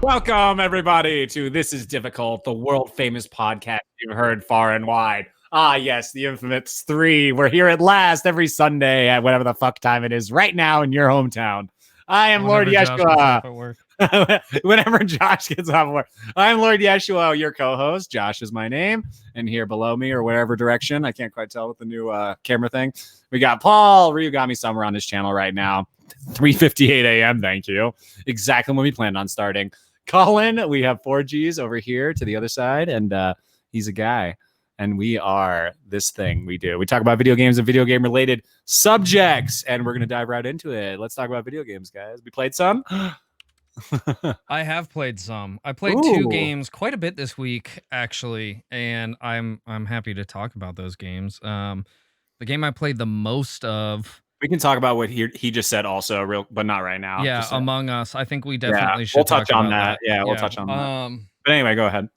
Welcome, everybody, to This Is Difficult, the world-famous podcast you've heard far and wide. Ah, yes, the infamous 3. We're here at last every Sunday at whatever the fuck time it is right now in your hometown. I am Lord Yeshua. Whenever Josh gets off work. I'm Lord Yeshua, your co-host. Josh is my name. And here below me, or whatever direction, I can't quite tell with the new camera thing, we got Paul Ryugami Summer on his channel right now. 3:58 a.m. Thank you. Exactly when we planned on starting. Colin, we have 4Gs over here to the other side, and he's a guy. And we are this thing we do. We talk about video games and video game related subjects, and we're going to dive right into it. Let's talk about video games, guys. We played some. I have played some. I played 2 games quite a bit this week, actually, and I'm happy to talk about those games. The game I played the most of. We can talk about what he just said also, but not right now. Yeah, Among Us. I think we definitely should we'll touch talk on about that. Yeah, we'll touch on that. But anyway, go ahead.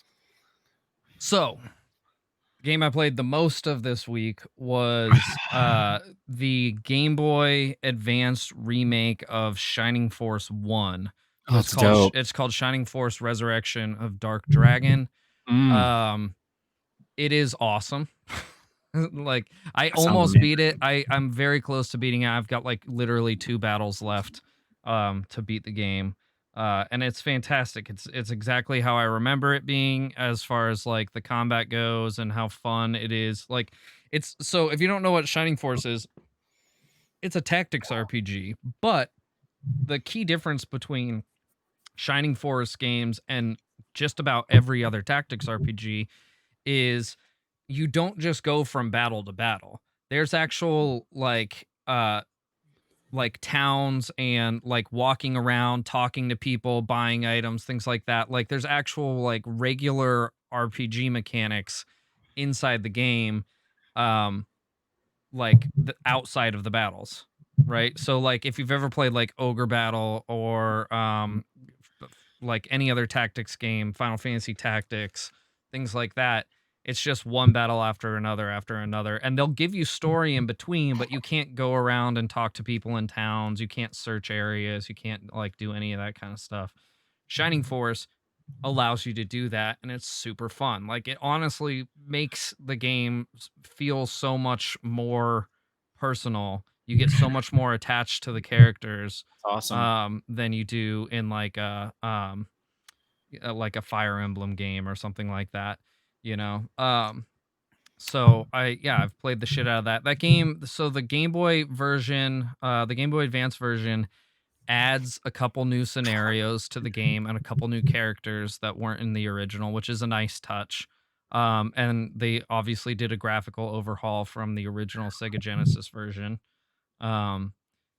So, the game I played the most of this week was the Game Boy Advanced remake of Shining Force 1. It's called Shining Force Resurrection of Dark Dragon. It is awesome. Like, I almost beat it. I'm very close to beating it. I've got like literally 2 battles left to beat the game. And it's fantastic. It's exactly how I remember it being as far as like the combat goes and how fun it is. Like, it's so if you don't know what Shining Force is, it's a tactics RPG, but the key difference between Shining Force games and just about every other tactics RPG is you don't just go from battle to battle. There's actual like towns and like walking around, talking to people, buying items, things like that. Like there's actual like regular RPG mechanics inside the game, like outside of the battles, right? So like if you've ever played like Ogre Battle or like any other tactics game, Final Fantasy Tactics, things like that, it's just one battle after another, and they'll give you story in between, but you can't go around and talk to people in towns. You can't search areas. You can't like do any of that kind of stuff. Shining Force allows you to do that, and it's super fun. Like, it honestly makes the game feel so much more personal. You get so much more attached to the characters. Awesome. Than you do in like a Fire Emblem game or something like that, you know. So I've played the shit out of that game. So the Game Boy version, the Game Boy Advance version, adds a couple new scenarios to the game and a couple new characters that weren't in the original, which is a nice touch. And they obviously did a graphical overhaul from the original Sega Genesis version. But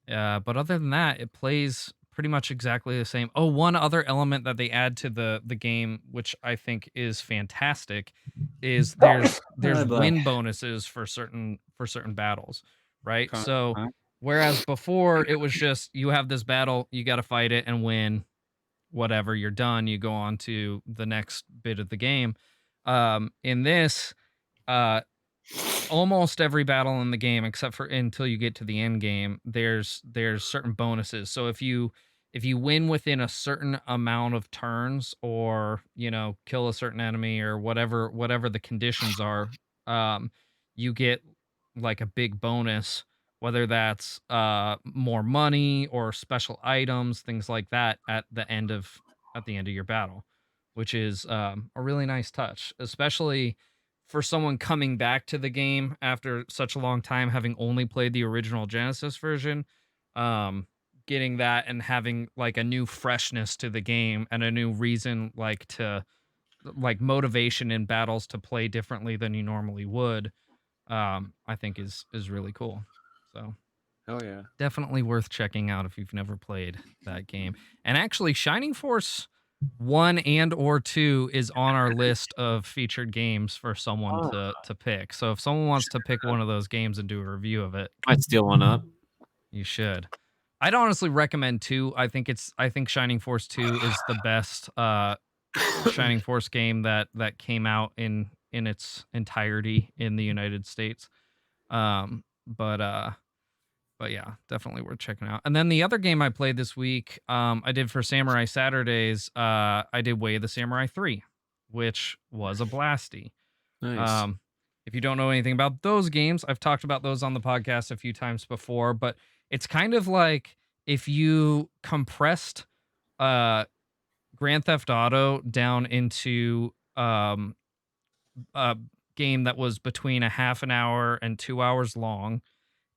other than that, it plays pretty much exactly the same. Oh, one other element that they add to the game, which I think is fantastic, is there's win bonuses for certain battles, right? So whereas before it was just you have this battle, you got to fight it and win, whatever, you're done, you go on to the next bit of the game. In this, almost every battle in the game, except for until you get to the end game, there's certain bonuses. So if you win within a certain amount of turns, or kill a certain enemy, or whatever the conditions are, you get like a big bonus, whether that's more money or special items, things like that at the end of your battle, which is a really nice touch, especially for someone coming back to the game after such a long time, having only played the original Genesis version. Getting that and having like a new freshness to the game and a new reason, like to like motivation in battles to play differently than you normally would, I think is really cool. So hell yeah, definitely worth checking out if you've never played that game. And actually, Shining Force 1 and or 2 is on our list of featured games for someone to pick. So if someone wants to pick one of those games and do a review of it, I'd steal one up. You should. I'd honestly recommend 2. I think Shining Force 2 is the best Shining Force game that came out in its entirety in the United States. But But yeah, definitely worth checking out. And then the other game I played this week, I did for Samurai Saturdays. I did Way of the Samurai 3, which was a blasty. Nice. If you don't know anything about those games, I've talked about those on the podcast a few times before, but it's kind of like if you compressed Grand Theft Auto down into a game that was between a half an hour and 2 hours long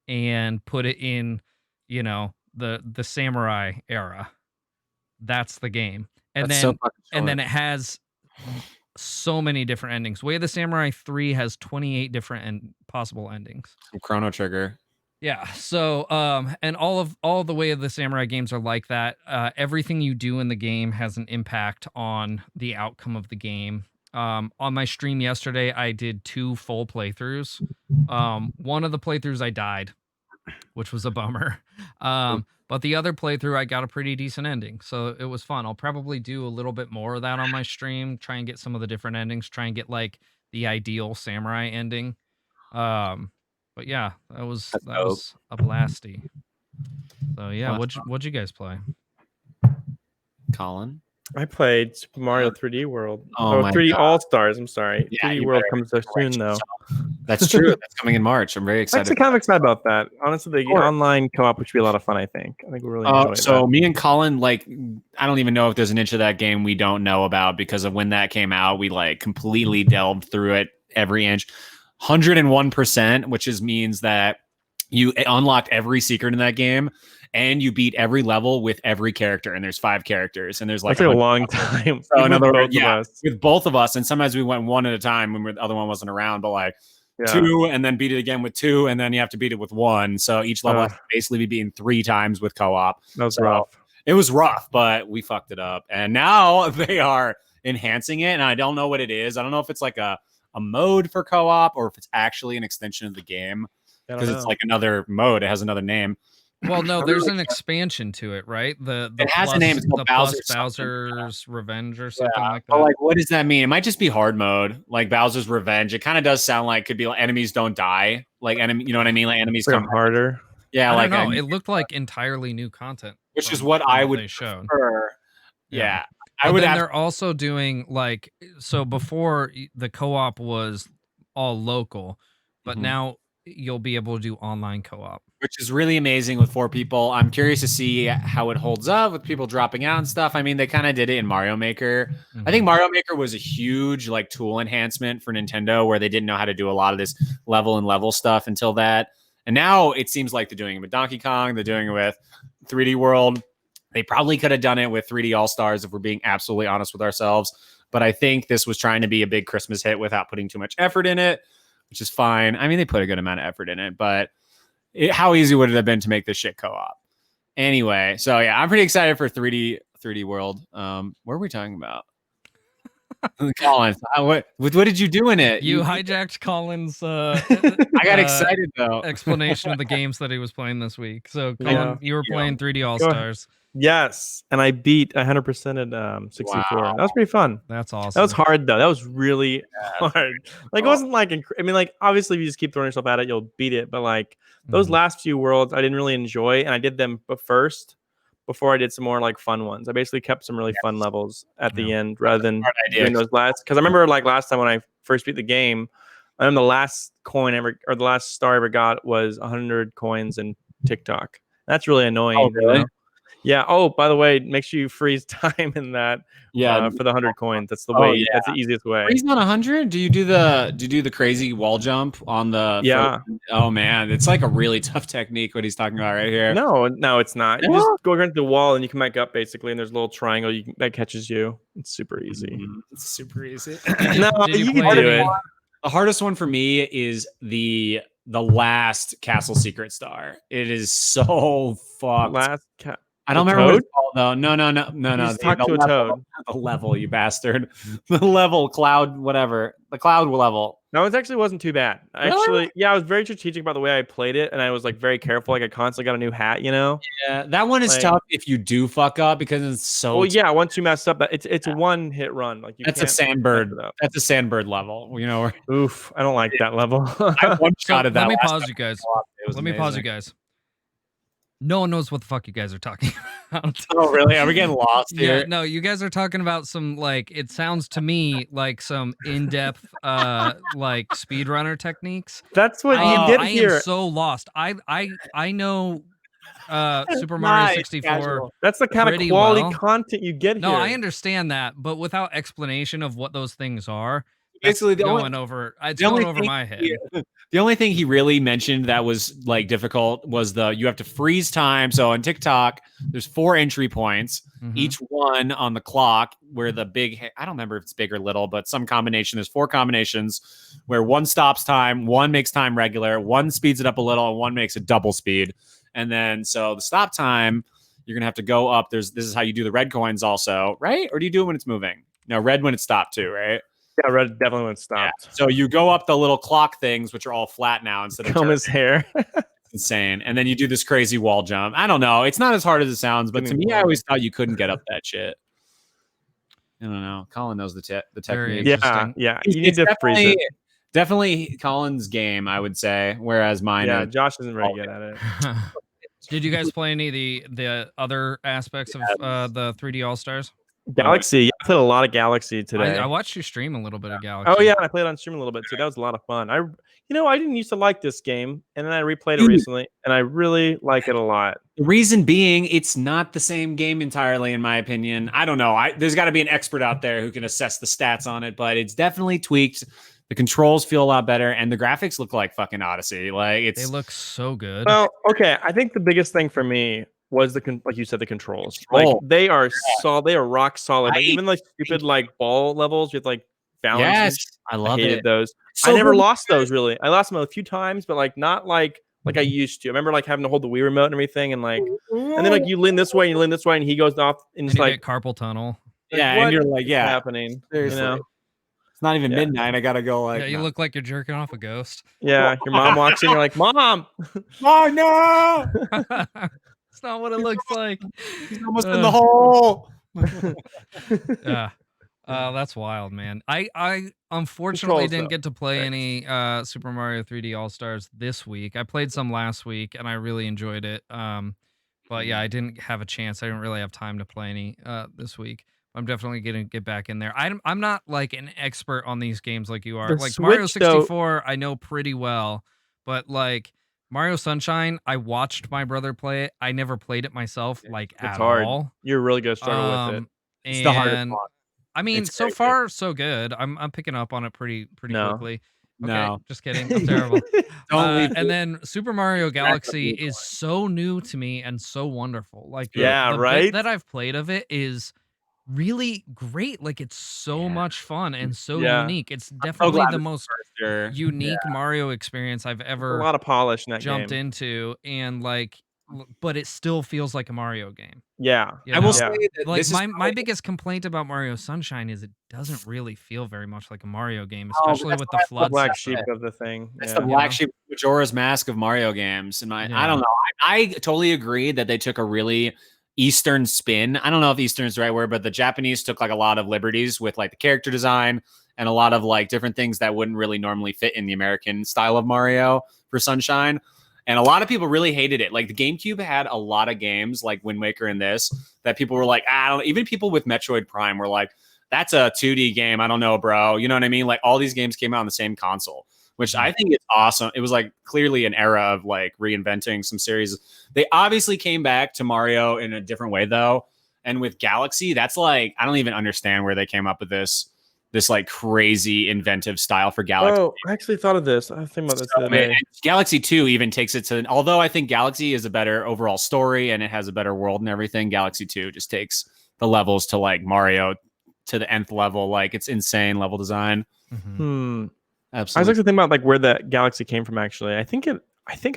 and put it in, the samurai era. That's the game. And That's so then fucking and then short. it has so many different endings. Way of the Samurai 3 has 28 different possible endings. Some Chrono Trigger. Yeah. So, and all the Way of the Samurai games are like that. Everything you do in the game has an impact on the outcome of the game. On my stream yesterday, I did 2 full playthroughs. One of the playthroughs I died, which was a bummer. But the other playthrough, I got a pretty decent ending, so it was fun. I'll probably do a little bit more of that on my stream. Try and get some of the different endings. Try and get like the ideal samurai ending. But yeah, that was a blasty. So yeah, what'd you guys play? Colin? I played Super Mario 3D World. Oh my 3D God. All Stars. I'm sorry. Yeah, 3D you World better comes so soon, though. That's true. That's coming in March. I'm very I'm excited. actually kind of excited about that. Honestly, the course. online co-op would be a lot of fun. I think we'll really enjoy So that. me and Colin, like, I don't even know if there's an inch of that game we don't know about because of when that came out. We like completely delved through it every inch, 101%, which means that you unlocked every secret in that game. And you beat every level with every character, and there's 5 characters, and there's like that's a long time. So in other words, words, with both of us, and sometimes we went one at a time when the other one wasn't around, but like 2, and then beat it again with 2, and then you have to beat it with 1. So each level has to basically be beaten 3 times with co-op. That was rough. It was rough, but we fucked it up, and now they are enhancing it, and I don't know what it is. I don't know if it's like a mode for co-op or if it's actually an extension of the game because it's like another mode. It has another name. Well, no, there's an expansion to it, right? It has a name. It's called Bowser's Revenge or something like that. But like, what does that mean? It might just be hard mode, like Bowser's Revenge. It kind of does sound like could be like enemies don't die, like enemy. You know what I mean? Like enemies come harder. Yeah, I don't know. It looked like entirely new content, which is what I would prefer. Yeah, I would. Then they're also doing like so. Before the co-op was all local, but now you'll be able to do online co-op, which is really amazing with 4 people. I'm curious to see how it holds up with people dropping out and stuff. I mean, they kind of did it in Mario Maker. I think Mario Maker was a huge like tool enhancement for Nintendo where they didn't know how to do a lot of this level stuff until that. And now it seems like they're doing it with Donkey Kong. They're doing it with 3D World. They probably could have done it with 3D All-Stars if we're being absolutely honest with ourselves. But I think this was trying to be a big Christmas hit without putting too much effort in it, which is fine. I mean, they put a good amount of effort in it, but how easy would it have been to make this shit co-op? Anyway, so yeah, I'm pretty excited for 3D World. What are we talking about? Colin, what did you do in it? You hijacked Colin's I got excited though. Explanation of the games that he was playing this week. So Colin, you were playing 3D All-Stars. Yes, and I beat 100% at 64. Wow. That was pretty fun. That's awesome. That was hard though. That was really hard. Like it wasn't like I mean, like obviously if you just keep throwing yourself at it, you'll beat it. But like those last few worlds, I didn't really enjoy, and I did them first before I did some more like fun ones. I basically kept some really fun levels at the end rather than doing those last. Because I remember like last time when I first beat the game, the last coin ever or the last star I ever got was 100 coins in TikTok. That's really annoying. Oh, really? You know? Yeah. Oh, by the way, make sure you freeze time in that. Yeah. For the 100 coins. That's the way. Yeah. That's the easiest way. Freeze on 100? Do you do the crazy wall jump on the? Yeah. Oh man, it's like a really tough technique. What he's talking about right here. No, it's not. You just go against the wall and you come back up basically, and there's a little triangle that catches you. It's super easy. It's super easy. No, you can do it. The hardest one for me is the last Castle Secret Star. It is so fucked. I don't remember what it's called though. No. Talk to a toad. The level, you bastard. The level, cloud, whatever. The cloud level. No, it actually wasn't too bad. Actually, yeah, I was very strategic about the way I played it, and I was like very careful. Like I constantly got a new hat, you know. Yeah, that one is tough if you do fuck up because it's so. Well, yeah, once you mess up, it's a one hit run. Like that's a sandbird. That's a sandbird level. You know. Oof, I don't like that level. I one shot at that. Let me pause you guys. No one knows what the fuck you guys are talking about. Oh, really? Are we getting lost Yeah, here? no, you guys are talking about some like it sounds to me like some in-depth like speedrunner techniques. That's what I you am get I am here. so lost. I know Super Mario Nice, 64 casual. That's the kind of pretty quality well. content you get No, here. I understand that, but without explanation of what those things are, that's Basically, the going only over it's the only going over thing my head. the only thing he really mentioned that was like difficult was you have to freeze time. So on TikTok, there's 4 entry points, Mhm. each one on the clock where the I don't remember if it's big or little, but some combination. There's 4 combinations where one stops time, one makes time regular, one speeds it up a little, and one makes it double speed. And then so the stop time, you're gonna have to go up. This is how you do the red coins also, right? Or do you do it when it's moving? No, red when it's stopped too, right? Yeah, red definitely went stopped. Yeah. So you go up the little clock things, which are all flat now instead of Comb his hair. insane. And then you do this crazy wall jump. I don't know. It's not as hard as it sounds, but to Getting me, I bored. always thought you couldn't get up that shit. I don't know. Colin knows the Very technique. Yeah, interesting. yeah. You need to freeze definitely, it. definitely Colin's game, I would say. Whereas mine, Yeah, Josh isn't very good at it. Did you guys play any of the other aspects of the 3D All Stars? Galaxy. I played a lot of Galaxy today. I watched you stream a little bit of Galaxy. Oh yeah, I played on stream a little bit too. That was a lot of fun. I didn't used to like this game, and then I replayed it Dude. recently, and I really like it a lot. The reason being, it's not the same game entirely, in my opinion. I don't know. There's got to be an expert out there who can assess the stats on it, but it's definitely tweaked. The controls feel a lot better, and the graphics look like fucking Odyssey. Like They look so good. Well, okay. I think the biggest thing for me was like you said, the controls. Like Control. they are they are rock solid. Like I- even like stupid like ball levels with like balance. and yes, shit, I I love hated it. those. So I never good. lost those really. I lost them a few times, but like not like I used to. I remember like having to hold the Wii remote and everything, and then like you lean this way, and you lean this way, and he goes off, and And it's you like get carpal tunnel. Yeah, what and you're like, is yeah, happening. seriously. You know? It's not even Yeah. midnight. I gotta go. Like, Yeah, you no. look like you're jerking off a ghost. Yeah, your mom walks in, you're like, Mom. Oh no! It's not what it looks like. He's almost in the hole. Yeah. That's wild, man. I unfortunately Controls, didn't though. get to play Thanks. any Super Mario 3D All Stars this week. I played some last week and I really enjoyed it. But yeah, I didn't have a chance. I didn't really have time to play any this week. I'm definitely gonna get back in there. I'm not like an expert on these games like you are. The Like Mario Switch, though- 64, I know pretty well, but like Mario Sunshine, I watched my brother play it. I never played it myself, like It's at hard. all. You're really gonna struggle with it. It's the hardest And one. I mean, It's so crazy. far so good. I'm picking up on it pretty No. quickly. Okay, No. just kidding. I'm terrible. Don't leave. And then Super Mario Galaxy Exactly. is so new to me and so wonderful. Like Yeah, the right? bit that I've played of it is really great. Like it's so much fun and so Yeah. unique. It's So definitely glad the this most Sure. unique Mario experience I've a ever lot of polish in that jumped game. into, and like, but it still feels like a Mario game. Yeah. You I will know? say that Like this is my biggest complaint about Mario Sunshine is it doesn't really feel very much like a Mario game, but especially that's with why the I love The flood black system. sheep of the thing. That's Yeah. the black know? sheep Majora's Mask of Mario games. And I Yeah. don't know. I totally agree that they took a really Eastern spin. I don't know if Eastern is the right word, but the Japanese took like a lot of liberties with like the character design and a lot of like different things that wouldn't really normally fit in the American style of Mario for Sunshine. And a lot of people really hated it. Like the GameCube had a lot of games like Wind Waker and this that people were like, I don't, even people with Metroid Prime were like, that's a 2D game. I don't know, bro. You know what I mean? Like all these games came out on the same console, which I think is awesome. It was like clearly an era of like reinventing some series. They obviously came back to Mario in a different way though. And with Galaxy, that's like, I don't even understand where they came up with this like crazy inventive style for Galaxy. Oh, I actually thought of this. I was thinking about this the other Man, day. and Galaxy 2 even takes it to, although I think Galaxy is a better overall story and it has a better world and everything, Galaxy 2 just takes the levels to like Mario to the nth level. Like it's insane level design. Mhm. I was Absolutely. actually thinking about like where that Galaxy came from. Actually, I think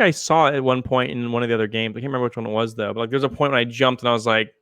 I saw it at one point in one of the other games. I can't remember which one it was though. But like, there's a point when I jumped and I was like,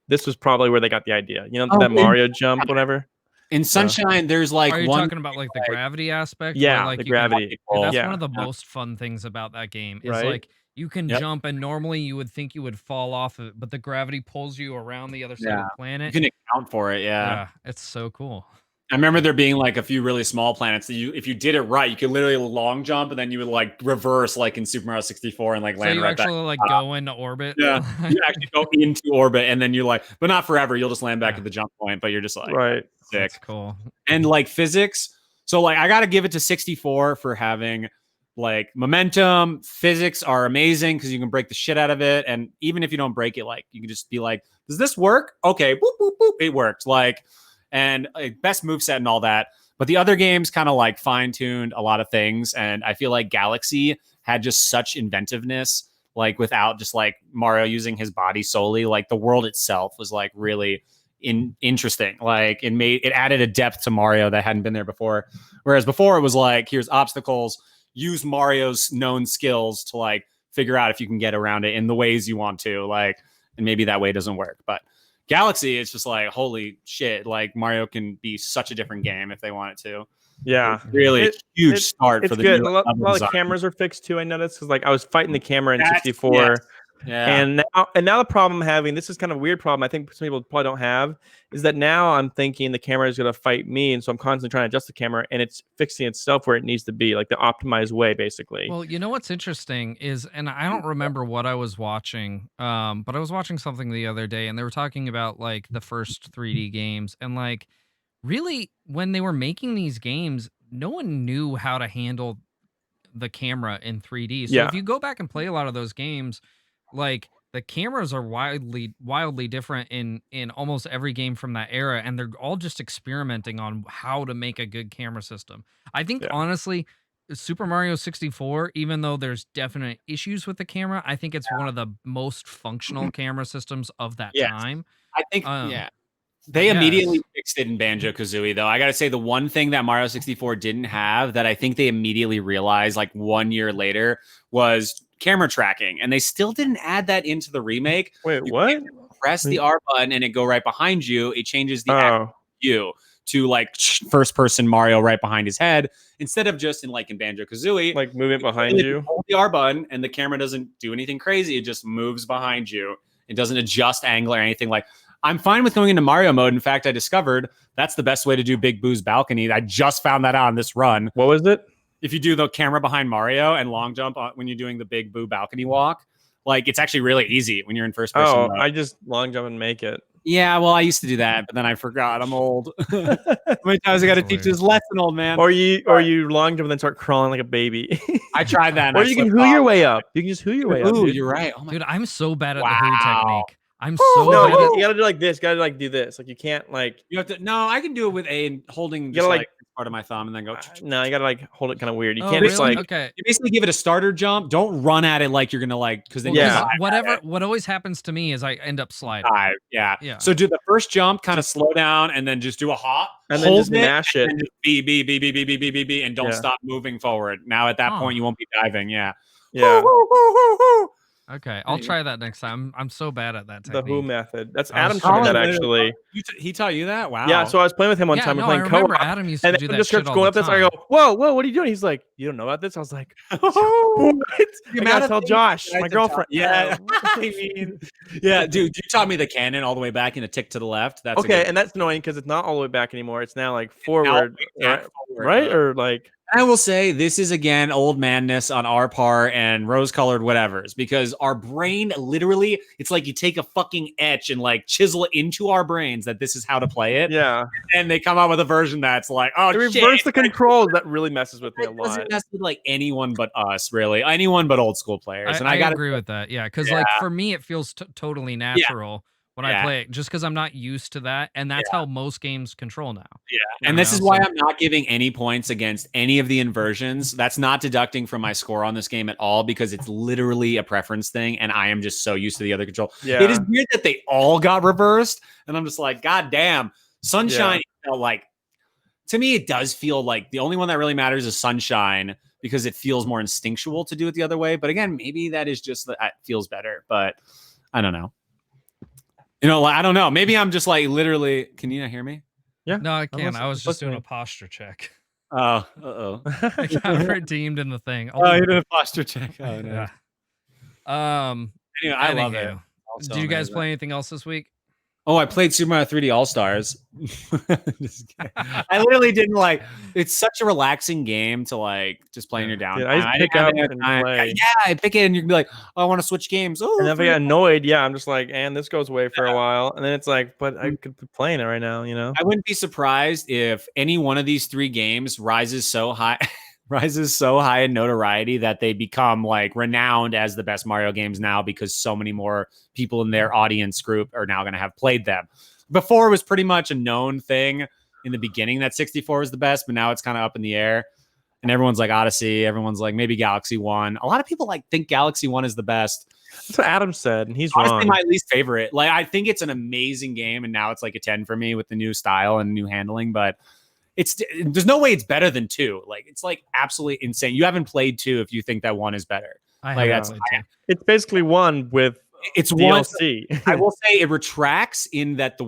"This was probably where they got the idea." You know, Oh, that yeah. Mario jump, whatever. In Sunshine, there's like Are you one. talking about like the gravity aspect? Yeah, where, like, the you can- gravity. that's Yeah. one of the most fun things about that game. Is Right? like you can Yep. jump, and normally you would think you would fall off of it, but the gravity pulls you around the other side of Yeah. the You planet. can account for it. Yeah. It's so cool. I remember there being like a few really small planets that if you did it right, you could literally long jump and then you would like reverse like in Super Mario 64 and like So land you right back. actually like go into orbit. Yeah, you actually go into orbit and then you like, but not forever. You'll just land back at the jump point, but you're just like, Right. sick. That's cool. And like physics. So like I gotta give it to 64 for having like momentum. Physics are amazing because you can break the shit out of it. And even if you don't break it, like you can just be like, does this work? Okay, boop, boop, boop. It worked. Like, and best moveset and all that. But the other games kind of like fine-tuned a lot of things. And I feel like Galaxy had just such inventiveness, like without just like Mario using his body solely. Like the world itself was like really interesting. Like it added a depth to Mario that hadn't been there before. Whereas before it was like, here's obstacles, use Mario's known skills to like figure out if you can get around it in the ways you want to, like, and maybe that way doesn't work. But Galaxy, it's just like, holy shit, like Mario can be such a different game if they want it to. Yeah, really huge start it's for the good. new A lot of design. cameras are fixed too. I noticed because like I was fighting the camera in That's- 64. yes. Yeah. And now the problem I'm having, this is kind of a weird problem I think some people probably don't have, is that now I'm thinking the camera is going to fight me, and so I'm constantly trying to adjust the camera, and it's fixing itself where it needs to be, like the optimized way, basically. Well, you know what's interesting is, and I don't remember what I was watching, but I was watching something the other day, and they were talking about like the first 3D games, and like really when they were making these games, no one knew how to handle the camera in 3D. So Yeah. if you go back and play a lot of those games, like the cameras are wildly different in almost every game from that era, and they're all just experimenting on how to make a good camera system. I think honestly, Super Mario 64, even though there's definite issues with the camera, I think it's one of the most functional camera systems of that time. I think they yes. immediately fixed it in Banjo-Kazooie, though. I got to say, the one thing that Mario 64 didn't have that I think they immediately realized like 1 year later was camera tracking. And they still didn't add that into the remake. Wait, what? Press the R button and it go right behind you. It changes the view to like first person Mario right behind his head instead of just in Banjo-Kazooie. Like moving behind you. Hold the R button and the camera doesn't do anything crazy. It just moves behind you. It doesn't adjust angle or anything. Like, I'm fine with going into Mario mode. In fact, I discovered that's the best way to do Big Boo's balcony. I just found that out on this run. What was it? If you do the camera behind Mario and long jump when you're doing the Big Boo balcony walk, like it's actually really easy when you're in first person. Oh, mode. I just long jump and make it. Yeah, well, I used to do that, but then I forgot. I'm old. How many times I got to teach this lesson, old man? Or you long jump and then start crawling like a baby. I tried that. And or you can who your way up. You can just who your way up. Ooh, Dude. you're right. Oh my Dude, I'm so bad at the who technique. I'm so no, bad you gotta do like this. You gotta like do this. Like you can't like. You have to. No, I can do it with A and holding just like part of my thumb and then go. No, you gotta like hold it kind of weird. You Oh, can't just really? like. Okay. You basically give it a starter jump. Don't run at it like you're gonna like because then What always happens to me is I end up sliding. Yeah. Yeah. So do the first jump, kind of slow down, and then just do a hop, and then just mash it, and just B, and don't stop moving forward. Now at that point, you won't be diving. Yeah. Yeah. Okay, I'll try that next time. I'm so bad at that technique. The who method. That's Adam taught me that actually. He taught you that? Wow. Yeah, so I was playing with him one time. No, We're playing I remember co-op, Adam used to and do then that just shit starts all going the up this. I time. go, whoa, what are you doing? He's like, you don't know about this? I was like, what? I gotta tell Josh, my girlfriend. Yeah. I mean, yeah, dude, you taught me the cannon all the way back and a tick to the left. That's okay, and that's annoying because it's not all the way back anymore. It's now like forward, right? Or like. I will say this is again old madness on our part and rose-colored whatevers because our brain literally, it's like you take a fucking etch and like chisel it into our brains that this is how to play it. Yeah. And they come out with a version that's like, oh, they reverse the controls. That really messes with me a lot. Doesn't mess with like anyone but us, really. Anyone but old school players. And I gotta agree with that. Yeah, because like for me, it feels totally natural. When I play it, just because I'm not used to that, and that's how most games control now. Yeah, and this is why I'm not giving any points against any of the inversions. That's not deducting from my score on this game at all because it's literally a preference thing, and I am just so used to the other control. Yeah. It is weird that they all got reversed, and I'm just like, God damn, Sunshine felt like, to me, it does feel like the only one that really matters is Sunshine because it feels more instinctual to do it the other way. But again, maybe that is just that it feels better, but I don't know. You know, I don't know. Maybe I'm just like literally. Can you not hear me? Yeah. No, I can. I was just doing a posture check. Oh, I got redeemed in the thing. Oh, you did a posture check. Oh no. Yeah. Anyway, I love it. Did you guys play anything else this week? Oh, I played Super Mario 3D All Stars. I literally didn't like. It's such a relaxing game to like just play in your downtime. Dude, I just didn't pick have up any and time. play. Yeah, I pick it and you'd be like, oh, I want to switch games. Oh, And if I 3D. get annoyed, yeah, I'm just like, and this goes away for a while, and then it's like, but I could be playing it right now, you know. I wouldn't be surprised if any one of these 3 games rises so high. Rises so high in notoriety that they become like renowned as the best Mario games now because so many more people in their audience group are now going to have played them. Before it was pretty much a known thing in the beginning that 64 was the best, but now it's kind of up in the air. And everyone's like Odyssey, everyone's like maybe Galaxy 1. A lot of people like think Galaxy 1 is the best. That's what Adam said, and he's Honestly, wrong. my least favorite. Like I think it's an amazing game, and now it's like a 10 for me with the new style and new handling, but there's no way it's better than 2. Like it's like absolutely insane. You haven't played 2 if you think that 1 is better. I Like, have that's- played too. It's basically one with It's one. DLC. I will say it retracts in that the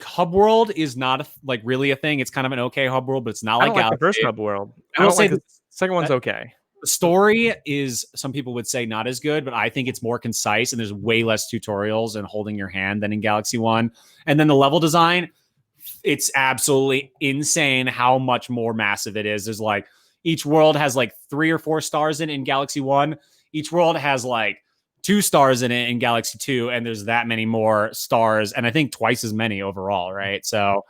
hub world is not like really a thing. It's kind of an okay hub world, but it's not I like don't like the Galaxy. first hub world. I will don't say like the second one's that- okay. The story is, some people would say, not as good, but I think it's more concise and there's way less tutorials and holding your hand than in Galaxy 1. And then the level design, it's absolutely insane how much more massive it is. There's like each world has like 3 or 4 stars in Galaxy 1. Each world has like 2 stars in it in Galaxy 2, and there's that many more stars, and I think twice as many overall, right? So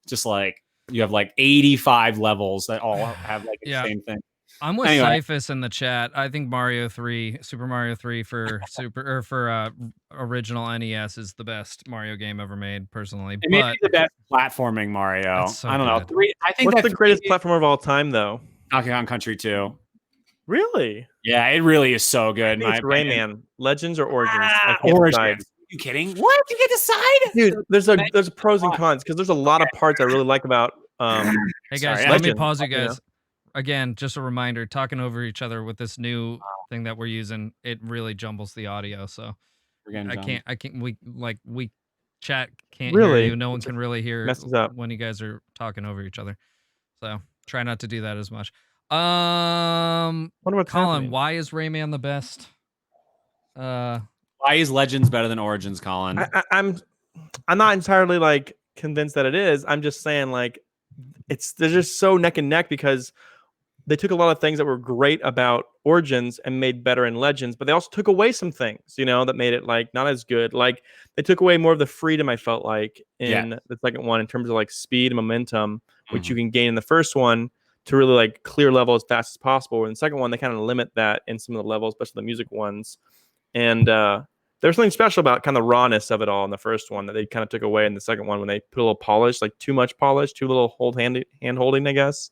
just like you have like 85 levels that all have like the Yeah. same thing. I'm with Anyway. Cyphus in the chat. I think Super Mario 3 for original NES is the best Mario game ever made, personally. It may But be the best platforming Mario. That's so I don't know. good. 3. I think What's that the greatest 3 platform of all time, though? Donkey Kong Country 2. Really? Yeah, it really is so good. I in think my it's opinion. Rayman, Legends or Origins. I Ah, can't Origins. decide. Are you kidding? What? You get to decide? Dude, there's pros and cons because there's a lot of parts I really like about. Hey guys, Sorry, let me Legend, pause you you know? guys. Again, just a reminder, talking over each other with this new thing that we're using, it really jumbles the audio. So We're getting I can't, we chat can't hear Really? you. No one can really hear Messes up. when you guys are talking over each other. So try not to do that as much. Wonder what's Colin, happening. why is Rayman the best? Why is Legends better than Origins, Colin? I'm not entirely like convinced that it is. I'm just saying like they're just so neck and neck because they took a lot of things that were great about Origins and made better in Legends, but they also took away some things, you know, that made it like not as good. Like they took away more of the freedom I felt like in the second one in terms of like speed and momentum, which you can gain in the first one to really like clear level as fast as possible. In the second one, they kind of limit that in some of the levels, especially the music ones. And there's something special about kind of the rawness of it all in the first one that they kind of took away in the second one when they put a little polish, like too much polish, too little hand holding, I guess.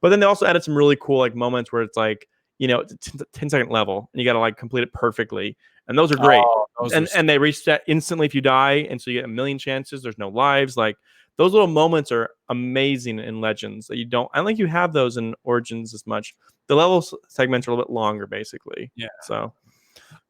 But then they also added some really cool like moments where it's like, you know, it's a 10-second level and you got to like complete it perfectly. And those are great. And they reset instantly if you die. And so you get a million chances. There's no lives. Like those little moments are amazing in Legends that I don't think you have those in Origins as much. The level segments are a little bit longer, basically. Yeah. So,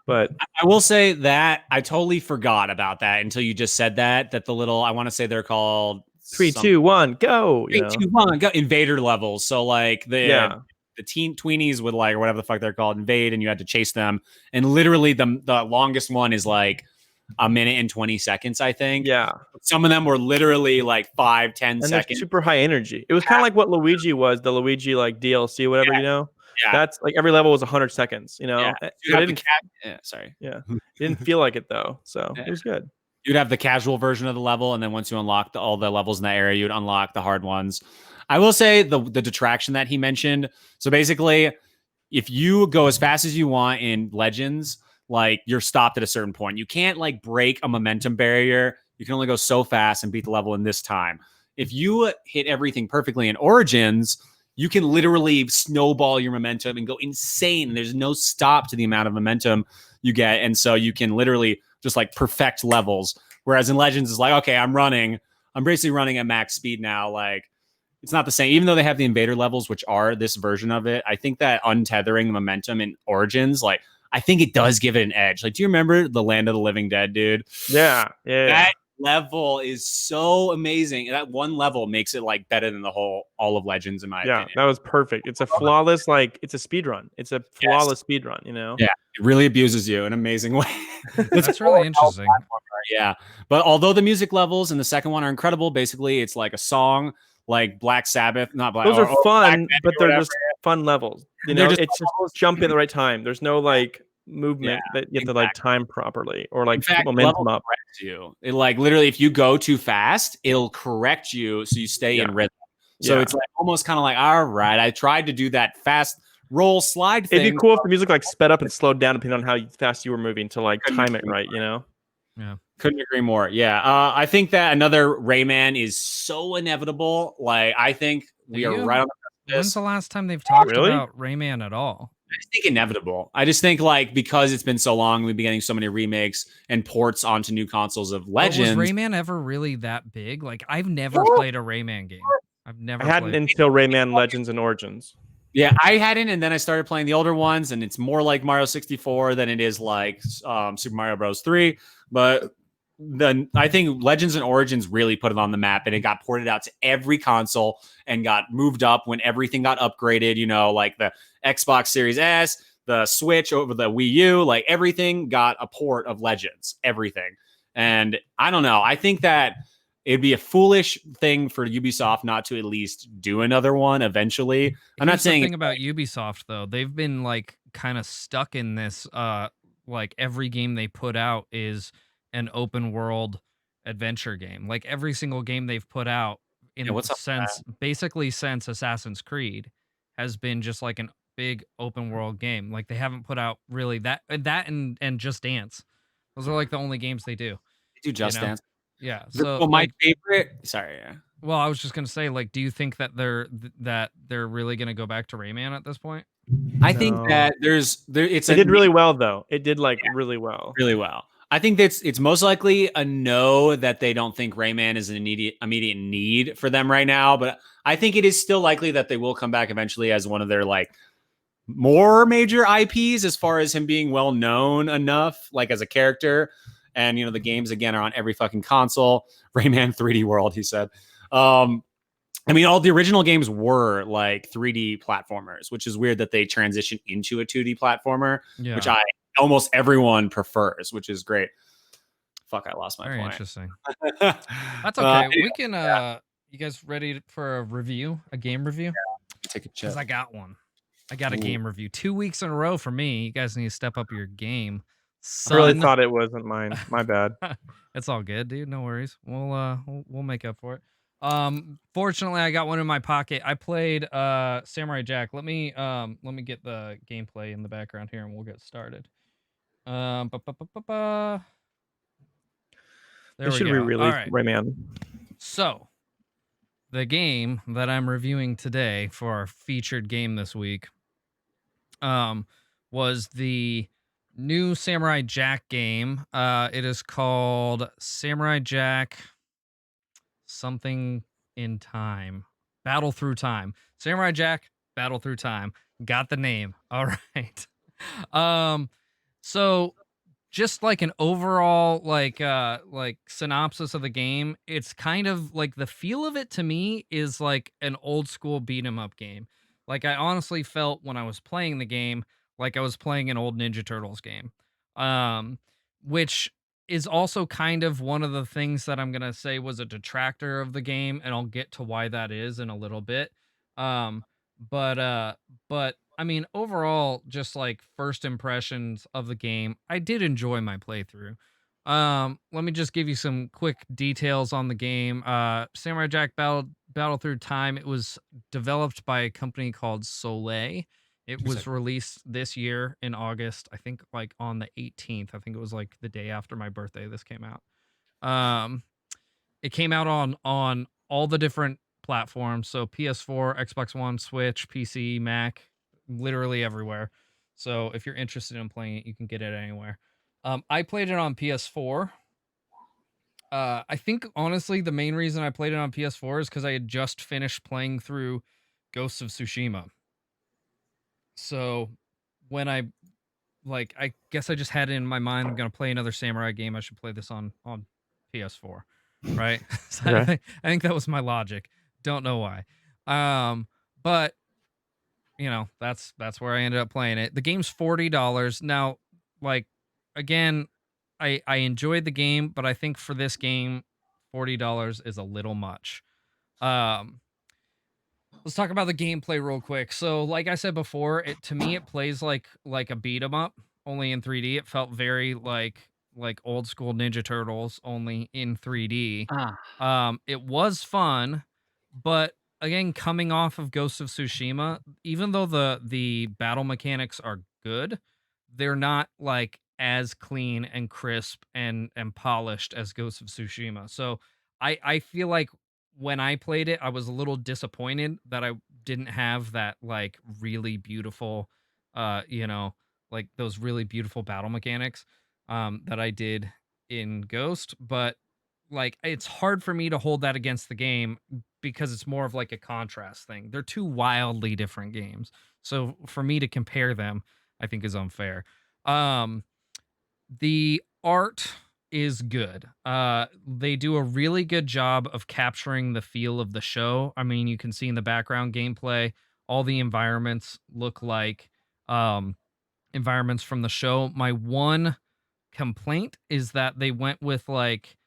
but I will say that I totally forgot about that until you just said that the little, I want to say they're called 3, 2, 1, go. 3, 2, 1, go. Invader levels. So like the tweenies would like, or whatever the fuck they're called, invade, and you had to chase them. And literally the longest one is like a minute and 20 seconds, I think. Yeah. Some of them were literally like 5-10 and seconds. they're super high energy. It was kind of like what Luigi was, the Luigi like DLC, whatever, you know? Yeah. That's like every level was 100 seconds, you know? Yeah. Sorry. It didn't feel like it though. So it was good. You'd have the casual version of the level, and then once you unlock all the levels in that area, you'd unlock the hard ones. I will say the detraction that he mentioned. So basically, if you go as fast as you want in Legends, like you're stopped at a certain point. You can't like break a momentum barrier. You can only go so fast and beat the level in this time. If you hit everything perfectly in Origins, you can literally snowball your momentum and go insane. There's no stop to the amount of momentum you get. And so you can literally just like perfect levels. Whereas in Legends, it's like, okay, I'm basically running at max speed now. Like it's not the same, even though they have the invader levels, which are this version of it. I think that untethering the momentum in Origins, like I think it does give it an edge. Like, do you remember the Land of the Living Dead, dude? Yeah. That level is so amazing. And that one level makes it like better than all of Legends, in my Yeah, opinion. that was perfect. It's a flawless, it's a speed run. It's a flawless speed run, you know? Yeah, it really abuses you in an amazing way. That's really interesting. Yeah. But although the music levels in the second one are incredible, basically it's like a song like Black Sabbath, not Black. Those are fun, Black but or they're whatever. just fun levels. You They're know, just it's fun just levels. jump in the right time. There's no like Yeah, movement that you have to like time properly or like in keep fact, the momentum level up. corrects you. It like literally, if you go too fast, it'll correct you so you stay in rhythm. So Yeah. it's like almost kind of like, all right, I tried to do that fast roll slide thing. It'd be cool if the music like sped up and slowed down depending on how fast you were moving to like time it right, you know? Yeah. Couldn't agree more. Yeah. I think that another Rayman is so inevitable. Like, I think we are right on the When's the last time they've talked Really? about Rayman at all? I just think inevitable. I just think like because it's been so long, we've been getting so many remakes and ports onto new consoles of Legends. But was Rayman ever really that big? Like, I've never played a Rayman game. I've never I hadn't played. until Rayman Legends and Origins. Yeah, I hadn't, and then I started playing the older ones, and it's more like Mario 64 than it is like Super Mario Bros. 3. But then I think Legends and Origins really put it on the map, and it got ported out to every console and got moved up when everything got upgraded. You know, like the Xbox Series S, the Switch over the Wii U, like everything got a port of Legends, everything. And I don't know. I think that it'd be a foolish thing for Ubisoft not to at least do another one eventually. I'm not Here's the saying thing about Ubisoft though. They've been like kind of stuck in this like every game they put out is an open world adventure game. Like every single game they've put out basically since Assassin's Creed has been just like an big open world game. Like they haven't put out really that and Just Dance. Those are like the only games they do. They do Just Dance. Yeah. So well, my favorite. Sorry. Yeah. Well, I was just gonna say, like, do you think that they're really gonna go back to Rayman at this point? I think that it did really well though. It did like really well. Really well. I think that's it's most likely a no that they don't think Rayman is an immediate need for them right now. But I think it is still likely that they will come back eventually as one of their like more major IPs as far as him being well known enough, like as a character. And you know, the games again are on every fucking console. Rayman 3D World, he said. I mean, all the original games were like 3D platformers, which is weird that they transitioned into a 2D platformer, which almost everyone prefers, which is great. Fuck, I lost my point. Very interesting. That's okay. We can. You guys ready for a game review? Yeah, take a chip. Because I got one. I got a game review 2 weeks in a row for me. You guys need to step up your game. I really thought it wasn't mine. My bad. It's all good, dude. No worries. We'll make up for it. Fortunately, I got one in my pocket. I played Samurai Jack. Let me get the gameplay in the background here, and we'll get started. There they should re-release Rayman. So, the game that I'm reviewing today for our featured game this week, was the new Samurai Jack game. It is called Samurai Jack something in time. Battle Through Time. Samurai Jack, Battle Through Time. Got the name. All right. So just like an overall like synopsis of the game, it's kind of like the feel of it to me is like an old school beat 'em up game. Like I honestly felt when I was playing the game like I was playing an old Ninja Turtles game. Which is also kind of one of the things that I'm going to say was a detractor of the game, and I'll get to why that is in a little bit. But I mean, overall, just like first impressions of the game, I did enjoy my playthrough. Let me just give you some quick details on the game. Samurai Jack Battle Through Time. It was developed by a company called Soleil. It was released this year in August, I think like on the 18th. I think it was like the day after my birthday this came out. It came out on all the different platforms. So PS4, Xbox One, Switch, PC, Mac, literally everywhere. So if you're interested in playing it, you can get it anywhere. I played it on PS4. I think honestly the main reason I played it on PS4 is because I had just finished playing through Ghosts of Tsushima. So when I guess I just had it in my mind, I'm gonna play another samurai game. I should play this on PS4, right? So Okay. I think that was my logic. Don't know why. But that's where I ended up playing it. The game's $40 now. Like again, I enjoyed the game, but I think for this game, $40 is a little much. Um, let's talk about the gameplay real quick. So, like I said before, it to me it plays like a beat 'em up, only in 3D. It felt very like old school Ninja Turtles, only in 3D. Ah, It was fun, but again, coming off of Ghost of Tsushima, even though the battle mechanics are good, they're not like as clean and crisp and polished as Ghost of Tsushima. So I feel like when I played it, I was a little disappointed that I didn't have that like really beautiful like those really beautiful battle mechanics that I did in Ghost, but like it's hard for me to hold that against the game because it's more of like a contrast thing. They're two wildly different games. So for me to compare them, I think is unfair. Um the art is good. They do a really good job of capturing the feel of the show. I mean, you can see in the background gameplay, all the environments look like um environments from the show. My one complaint is that they went with like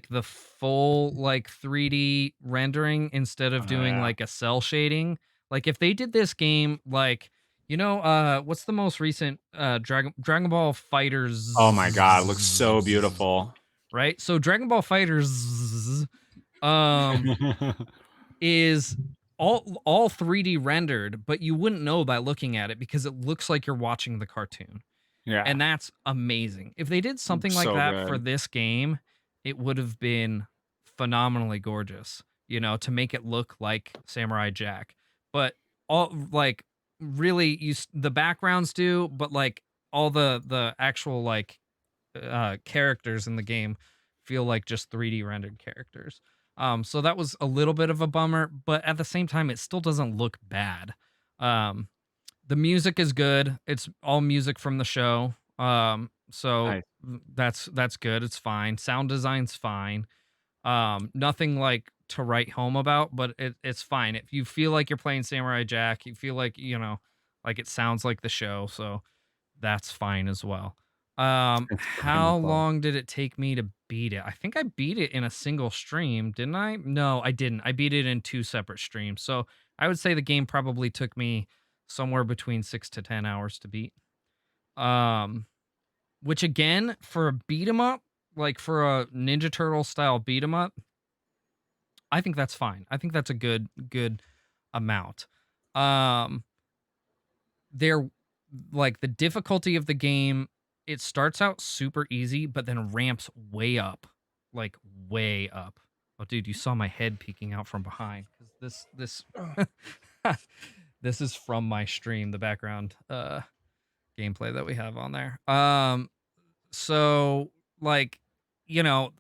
the full like 3D rendering instead of doing yeah. like a cell shading. Like if they did this game like what's the most recent Dragon Ball Oh my God, it looks so Fighters, beautiful. right? So Dragon Ball Fighters um is all 3D rendered, but you wouldn't know by looking at it because it looks like you're watching the cartoon. Yeah, And that's amazing. If they did something like so that for good. this game, it would have been phenomenally gorgeous, to make it look like Samurai Jack. But all like really the backgrounds do, but like all the actual like characters in the game feel like just 3D rendered characters. So that was a little bit of a bummer, but at the same time it still doesn't look bad. Um the music is good. It's all music from the show. So Nice. that's good. It's fine. Sound design's fine. Nothing like to write home about, but it's fine. If you feel like you're playing Samurai Jack, you feel like, like it sounds like the show, so that's fine as well. It's How wonderful. long did it take me to beat it? I think I beat it in a single stream, didn't I? No, I didn't. I beat it in two separate streams. So I would say the game probably took me somewhere between 6 to 10 hours to beat. Um, which again, for a beat 'em up, like for a Ninja Turtle style beat 'em up, I think that's fine. I think that's a good amount. Um, they're like the difficulty of the game, it starts out super easy, but then ramps way up, like way up. Oh, dude, you saw my head peeking out from behind because this is from my stream, the background gameplay that we have on there. So like,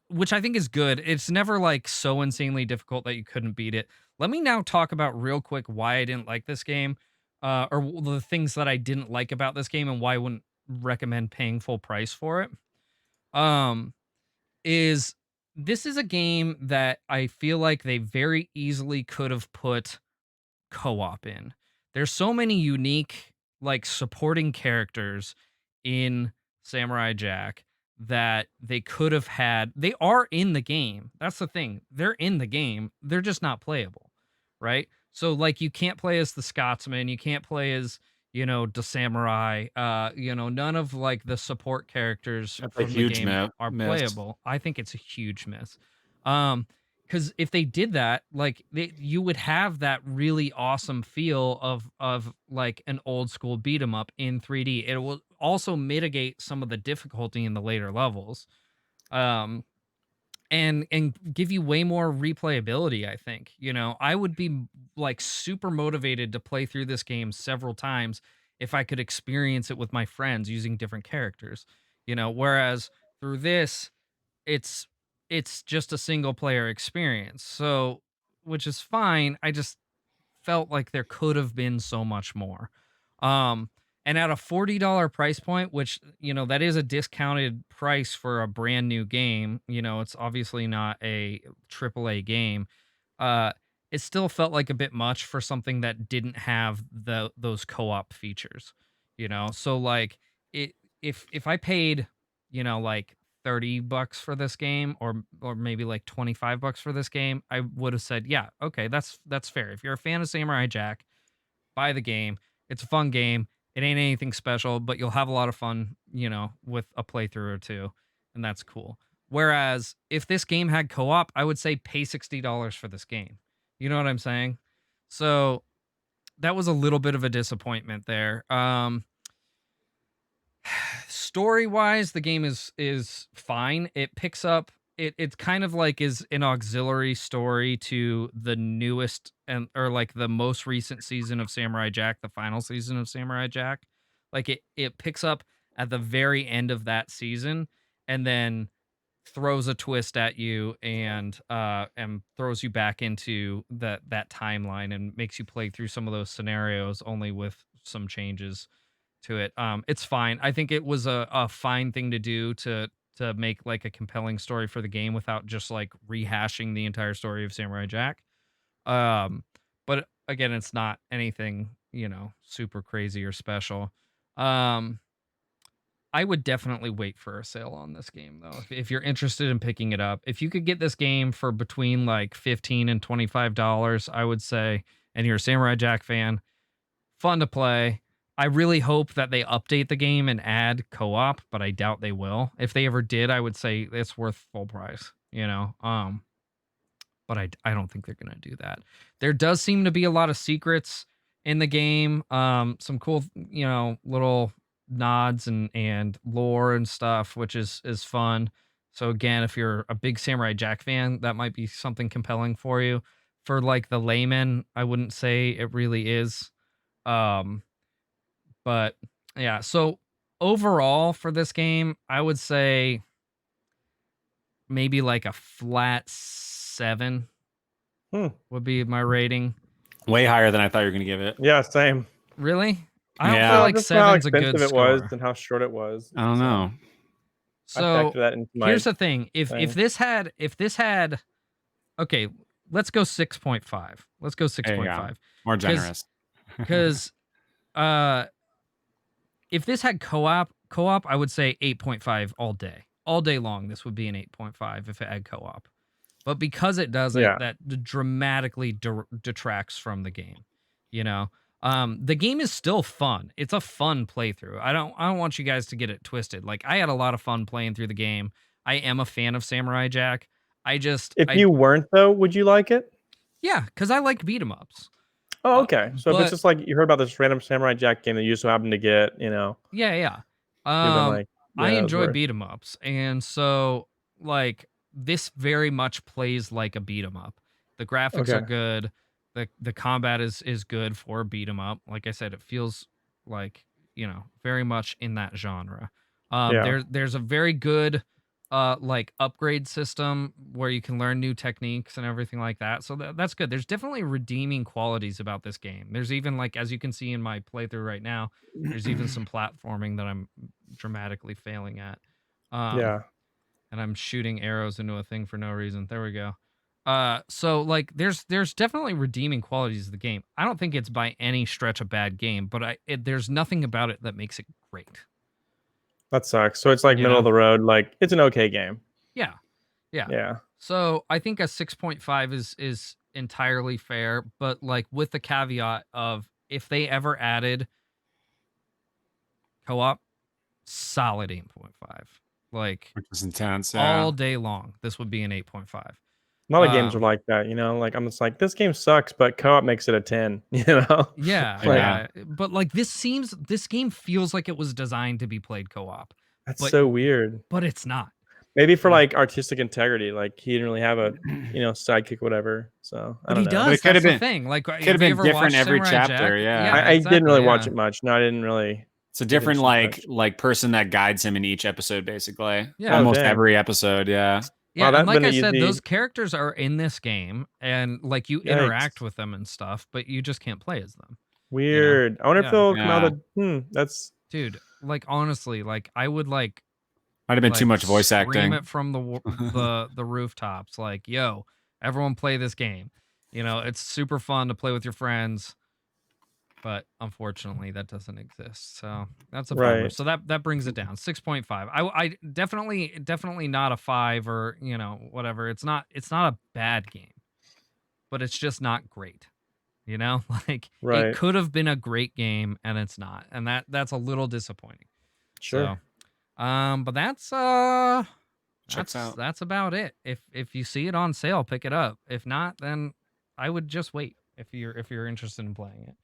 which I think is good. It's never like so insanely difficult that you couldn't beat it. Let me now talk about real quick why I didn't like this game, the things that I didn't like about this game and why I wouldn't recommend paying full price for it. Um, is this is a game that I feel like they very easily could have put co-op in. There's so many unique like supporting characters in Samurai Jack that they could have had. They are in the game. That's the thing. They're in the game. They're just not playable, right? So like you can't play as the Scotsman, you can't play as, the samurai. None of like the support characters That's a from the huge game are miss. playable. I think it's a huge miss. Um because if they did that, like you would have that really awesome feel of like an old school beat 'em up in 3D. It will also mitigate some of the difficulty in the later levels, um, and give you way more replayability. I think I would be like super motivated to play through this game several times if I could experience it with my friends using different characters. Whereas through this it's it's just a single player experience. So, which is fine. I just felt like there could have been so much more. Um And at a $40 price point, which, that is a discounted price for a brand new game, it's obviously not a AAA game. It still felt like a bit much for something that didn't have those co-op features, So like if I paid, like $30 for this game or maybe like $25 for this game, I would have said, yeah, okay, that's fair. If you're a fan of Samurai Jack, buy the game. It's a fun game. It ain't anything special, but you'll have a lot of fun, with a playthrough or two, and that's cool. Whereas if this game had co-op, I would say pay $60 for this game. You know what I'm saying? So that was a little bit of a disappointment there. Story-wise, the game is fine. It picks up it's kind of like is an auxiliary story to the newest or like the most recent season of Samurai Jack, the final season of Samurai Jack. Like it picks up at the very end of that season and then throws a twist at you and throws you back into that timeline and makes you play through some of those scenarios only with some changes to it. It's fine. I think it was a fine thing to do to make like a compelling story for the game without just like rehashing the entire story of Samurai Jack. But again, it's not anything, super crazy or special. I would definitely wait for a sale on this game though. If you're interested in picking it up, if you could get this game for between like $15 and $25, I would say, and you're a Samurai Jack fan, fun to play. I really hope that they update the game and add co-op, but I doubt they will. If they ever did, I would say it's worth full price, but I don't think they're going to do that. There does seem to be a lot of secrets in the game. Some cool, little nods and lore and stuff, which is fun. So again, if you're a big Samurai Jack fan, that might be something compelling for you. For like the layman, I wouldn't say it really is. But yeah, so overall for this game, I would say maybe like a flat 7 would be my rating. Way higher than I thought you were going to give it. Yeah, same. Really? I don't Yeah. feel like Just how 7's a good expensive it score. was and how short it was. I don't know. I So factor that into my here's the thing: if thing. this had, okay, let's go 6.5. Let's go There you go. 6.5 More generous. because if this had co-op, I would say 8.5 all day long. This would be an 8.5 if it had co-op, but because it doesn't, Yeah. that dramatically detracts from the game. The game is still fun. It's a fun playthrough. I don't want you guys to get it twisted. Like I had a lot of fun playing through the game. I am a fan of Samurai Jack. If you weren't though, would you like it? Yeah, because I like beat 'em ups. Oh, okay. So if but- it's just like you heard about this random Samurai Jack game that you so happen to get, Yeah. you've been like, I yeah, it's enjoy worth- beat 'em ups, and so like this very much plays like a beat 'em up. The graphics are Okay. good. The combat is good for a beat 'em up. Like I said, it feels like very much in that genre. Yeah. There's a very good like upgrade system where you can learn new techniques and everything like that. So that's good. There's definitely redeeming qualities about this game. There's even like, as you can see in my playthrough right now, there's even some platforming that I'm dramatically failing at. Yeah. And I'm shooting arrows into a thing for no reason. There we go. So like there's definitely redeeming qualities of the game. I don't think it's by any stretch a bad game, but there's nothing about it that makes it great. That sucks. So it's like middle of the road. Like it's an okay game. Yeah. Yeah. So I think a 6.5 is entirely fair, but like with the caveat of if they ever added co-op, solid 8.5. Like Which is intense. all day long, this would be an 8.5. A lot of games are like that, like I'm just like, this game sucks, but co-op makes it a 10, Yeah, Yeah. yeah. But like this game feels like it was designed to be played co-op, That's But- so weird. but it's not. Maybe for Yeah. like artistic integrity, like he didn't really have a sidekick or whatever. So I But don't he know. does. But it could That's have the thing. Like, could have have you been ever different watched every Samurai chapter, Jack? yeah. I didn't really watch yeah. it much. No, I didn't really. It's a different much. like person that guides him in each episode, basically. Yeah. Almost Oh, dang. every episode, yeah. Yeah, Wow, and that'd like been I said, easy. those characters are in this game, and like you Yikes. interact with them and stuff, but you just can't play as them. Weird. I wonder if Yeah. they'll come out Yeah. with that's Dude, like honestly, like I would like Might have been too much voice scream acting. it from the rooftops, like, yo, everyone play this game. You know, it's super fun to play with your friends, but unfortunately that doesn't exist. So that's a bummer. right. So that brings it down 6.5. I definitely not a 5 or whatever. It's not a bad game, but it's just not great. You know, like it Right. could have been a great game and it's not, and that's a little disappointing. Sure. So, but Checks out. that's about it. If you see it on sale, pick it up. If not, then I would just wait if you're interested in playing it.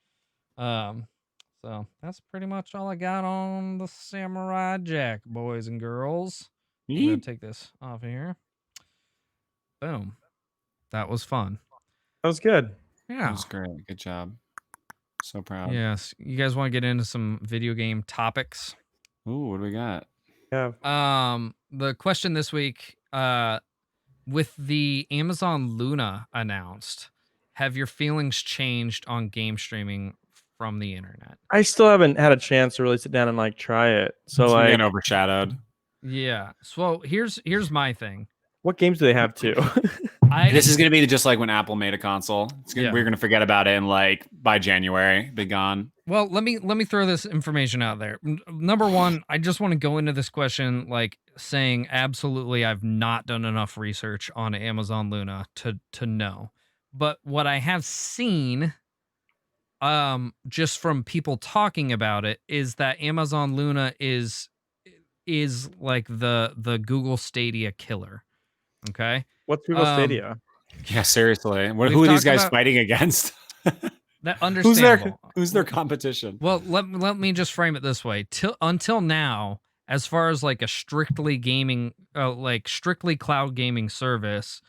So that's pretty much all I got on the Samurai Jack, boys and girls. I'm gonna Yeet. take this off of here. Boom. That was fun. That was good. That Yeah. was great. Good job. So proud. Yes. You guys want to get into some video game topics? Ooh, what do we got? Yeah. The question this week, with the Amazon Luna announced, have your feelings changed on game streaming from the internet? I still haven't had a chance to really sit down and like try it. So It's like, getting overshadowed. Yeah. So here's my thing. what games do they have too? This is gonna be just like when Apple made a console. Yeah. We're gonna forget about it and like by January, be gone. Well, let me throw this information out there. Number one, I just want to go into this question like saying absolutely I've not done enough research on Amazon Luna to know. But what I have seen just from people talking about it is that Amazon Luna is like the Google Stadia killer. Okay? What's Google Stadia? Yeah, seriously. Who are We've these talked guys about- fighting against? That understandable. Who's their competition? Well, let me just frame it this way. Until now, as far as like a strictly gaming, like strictly cloud gaming service,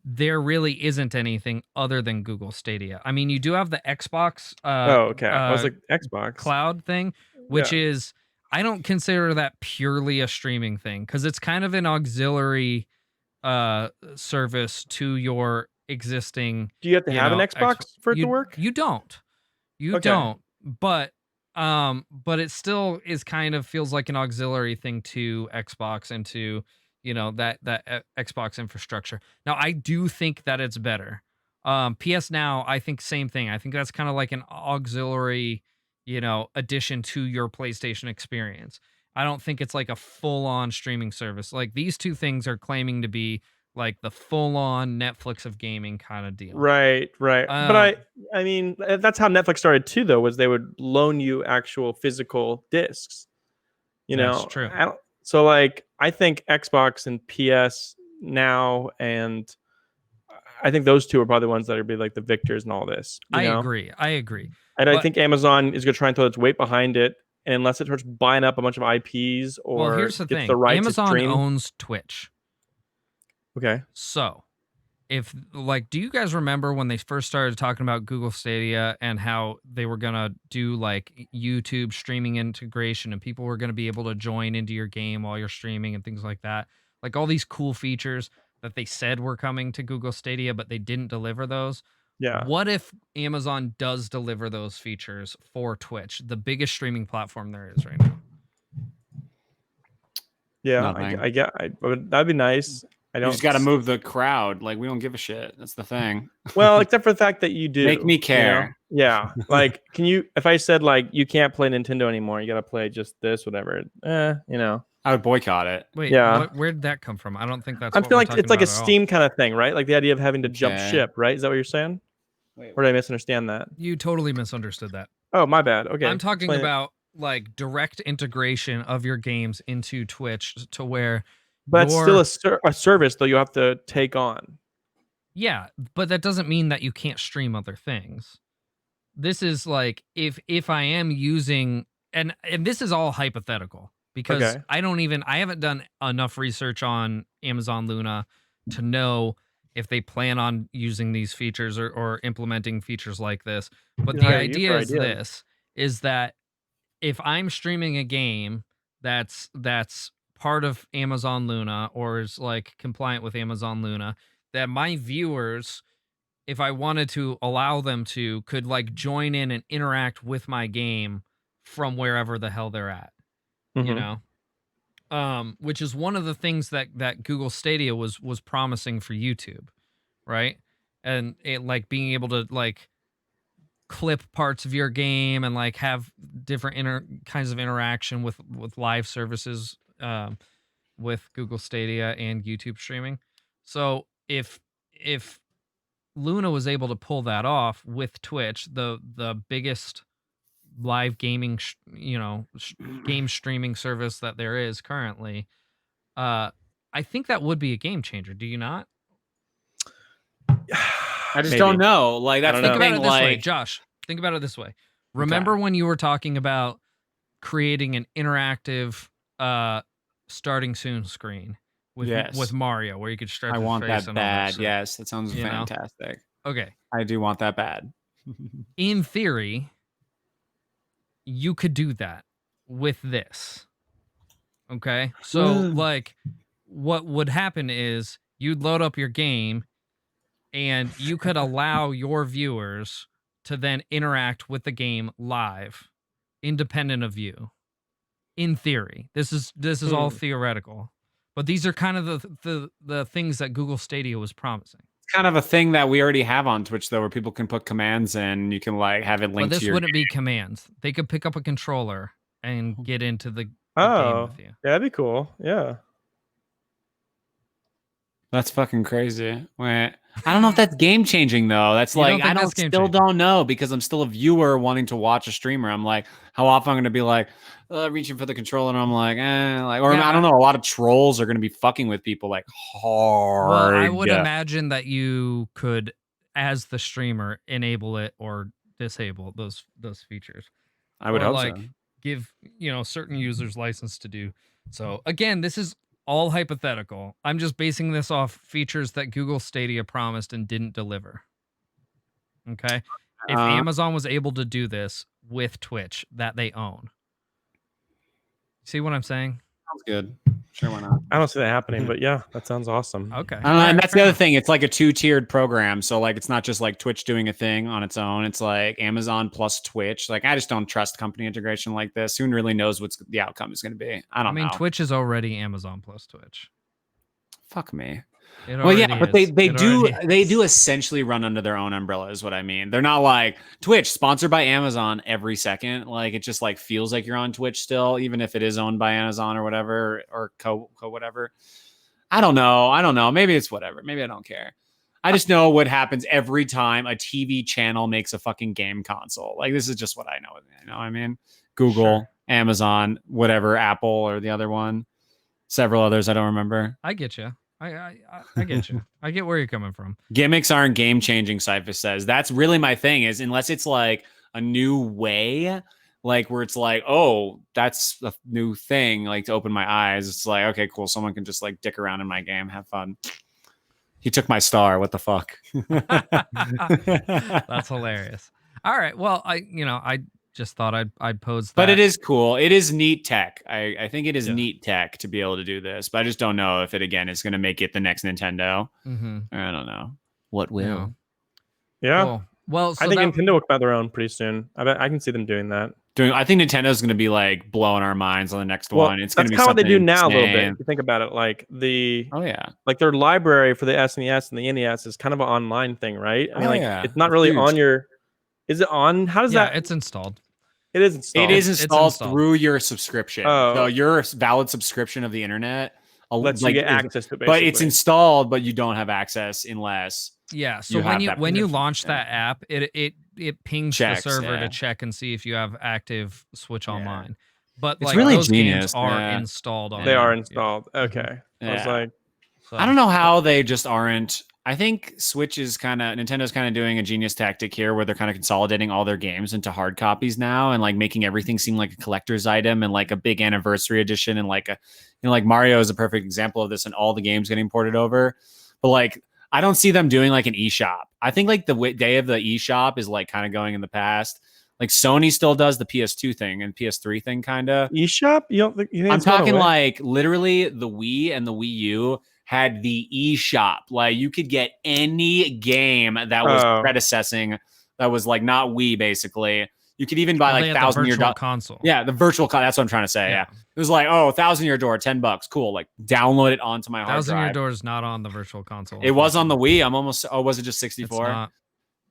there really isn't anything other than Google Stadia. I mean, you do have the Xbox Okay. I was like Xbox. cloud thing, which is, I don't consider that purely a streaming thing because it's kind of an auxiliary service to your existing. Do you have to have an Xbox for it to work? You don't. You Okay. don't. But it still is kind of feels like an auxiliary thing to Xbox and to that Xbox infrastructure. Now I do think that it's better. PS Now, I think same thing. I think that's kind of like an auxiliary, addition to your PlayStation experience. I don't think it's like a full-on streaming service. Like these two things are claiming to be like the full-on Netflix of gaming kind of deal. Right. But I mean, that's how Netflix started too, though, was they would loan you actual physical discs. That's true. So like, I think Xbox and PS Now, and I think those two are probably the ones that are be like the victors in all this. I agree. And I think Amazon is going to try and throw its weight behind it, and unless it starts buying up a bunch of IPs or here's the gets thing. the rights to Amazon stream. owns Twitch. Okay. So, do you guys remember when they first started talking about Google Stadia and how they were going to do like YouTube streaming integration and people were going to be able to join into your game while you're streaming and things like that? Like all these cool features that they said were coming to Google Stadia, but they didn't deliver those. Yeah. What if Amazon does deliver those features for Twitch, the biggest streaming platform there is right now? Yeah, that'd be nice. You just got to move the crowd. Like we don't give a shit. That's the thing. Well, except for the fact that you do. Make me care. Yeah. Like, if I said like you can't play Nintendo anymore, you got to play just this, whatever. I would boycott it. Wait, Yeah. where did that come from? I don't think that's. I what feel we're like talking it's like a about at all. Steam kind of thing, right? Like the idea of having to jump Okay. ship, right? Is that what you're saying? Wait, Or did I misunderstand that? You totally misunderstood that. Oh, my bad. Okay. I'm talking explain it. about like direct integration of your games into Twitch to where. But it's still a service, though, you have to take on. Yeah, but that doesn't mean that you can't stream other things. This is like if I am using and this is all hypothetical because Okay. I haven't done enough research on Amazon Luna to know if they plan on using these features or implementing features like this. But Can the hire you idea for is ideas. this is that if I'm streaming a game that's part of Amazon Luna or is like compliant with Amazon Luna, that my viewers if I wanted to allow them to, could like join in and interact with my game from wherever the hell they're at, you Mhm. know? Which is one of the things that Google Stadia was promising for YouTube, right? And it like being able to like clip parts of your game and like have different kinds of interaction with live services with Google Stadia and YouTube streaming. So if Luna was able to pull that off with Twitch, the biggest live gaming game streaming service that there is currently, I think that would be a game changer. Do you not? I just Maybe. don't know. Like that's don't the know. Think about thing. it this way, Like Josh. Think about it this way. Remember when you were talking about creating an interactive starting soon screen with Yes. Mario where you could stretch I his want face that and all that bad. shit? Yes, that sounds You know? fantastic. Okay. I do want that bad. In theory, you could do that with this. Okay? So like what would happen is you'd load up your game and you could allow your viewers to then interact with the game live, independent of you. In theory, this is all theoretical, but these are kind of the things that Google Stadia was promising. It's kind of a thing that we already have on Twitch though, where people can put commands in. You can like have it But linked this to your. wouldn't be commands. They could pick up a controller and get into the game Oh, with you. yeah, that'd be cool. Yeah. That's fucking crazy. Wait, I don't know if that's game changing though. That's You don't like think I don't that's game still changing? don't know because I'm still a viewer wanting to watch a streamer. I'm like, how often I'm gonna be like reaching for the controller and I'm like, or Yeah, I don't know. A lot of trolls are gonna be fucking with people like hard. Well, I would imagine that you could, as the streamer, enable it or disable those features. I would or hope like so. give certain users license to do. So again, this is all hypothetical. I'm just basing this off features that Google Stadia promised and didn't deliver. Okay? If Amazon was able to do this with Twitch that they own. See what I'm saying? Sounds good. Sure, why not? I don't see that happening, but yeah, that sounds awesome. Okay. And that's the other thing. It's like a 2-tiered program. So like it's not just like Twitch doing a thing on its own. It's like Amazon plus Twitch. Like I just don't trust company integration like this. Who really knows what's the outcome is going to be? I don't know. Twitch is already Amazon plus Twitch. Fuck me. It Well, yeah, already but is. they It do already is. essentially run under their own umbrella is what I mean. They're not like Twitch sponsored by Amazon every second. Like it just like feels like you're on Twitch still, even if it is owned by Amazon or whatever or co whatever. I don't know. Maybe it's whatever. Maybe I don't care. I just know what happens every time a TV channel makes a fucking game console. Like this is just what I know. You know what I mean? Google, Sure. Amazon, whatever, Apple or the other one. Several others I don't remember. I get you. I get you. I get where you're coming from. Gimmicks aren't game changing, Cyphus says. That's really my thing is unless it's like a new way, like where it's like, oh, that's a new thing, like to open my eyes. It's like, okay, cool. Someone can just like dick around in my game, have fun. He took my star. What the fuck? That's hilarious. All right. Well, I just thought I'd pose that. But it is cool. It is neat tech. I think it is Yeah. neat tech to be able to do this. But I just don't know if it again is going to make it the next Nintendo. Mm-hmm. I don't know. What will? Yeah. Cool. Well, so I think Nintendo will come out their own pretty soon. I bet I can see them doing that. I think Nintendo's going to be like blowing our minds on the next one. It's going to be kind of what they do something now a little bit. insane. If you think about it, like Oh yeah. like their library for the SNES and the NES is kind of an online thing, right? I mean, Oh, like yeah. it's not It's really huge. on your. Is it on? How does that? it's installed. It is installed. It is It's installed installed. through your subscription. Oh. So your valid subscription of the internet Lets you get access to it. but it's basically. installed, but you don't have access unless Yeah. So You have that when you permission, launch yeah. that app, it pings Checks, the server yeah. to check and see if you have active Switch Yeah. Online. But It's like really those genius, games are yeah. installed on They there. are Yeah. installed. Okay. I was Yeah. like, So, I don't know how they just aren't. I think Switch is Nintendo's kind of doing a genius tactic here where they're kind of consolidating all their games into hard copies now and like making everything seem like a collector's item and like a big anniversary edition and like like Mario is a perfect example of this and all the games getting ported over. But like I don't see them doing like an eShop. I think like the day of the eShop is like kind of going in the past. Like Sony still does the PS2 thing and PS3 thing kind of. eShop? You don't think I'm it's gone talking away? like literally the Wii and the Wii U had the eShop. Like you could get any game that was predecessing, that was like not Wii, basically. You could even buy like $1,000 Year console. Yeah, the virtual console. That's what I'm trying to say. Yeah. It was like, oh, $1,000 Year Door, $10. Cool. Like download it onto my hard drive. 1,000 Year Door is not on the virtual console. It was on the Wii. I'm almost. Oh, was it just 64? It's not.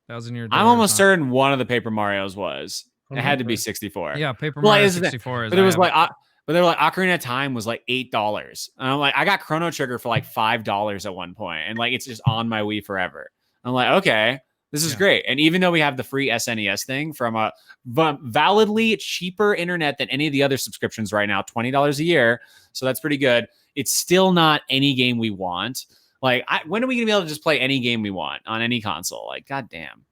1,000 Year Door. I'm almost certain one of the Paper Marios was. It had to be 64. Yeah, Paper Mario 64 is. But it was like, but they were like, Ocarina of Time was like $8. And I'm like, I got Chrono Trigger for like $5 at one point, and like it's just on my Wii forever. I'm like, okay, this is great. And even though we have the free SNES thing from a validly cheaper internet than any of the other subscriptions right now, $20 a year, so that's pretty good. It's still not any game we want. Like, when are we gonna be able to just play any game we want on any console? Like, goddamn,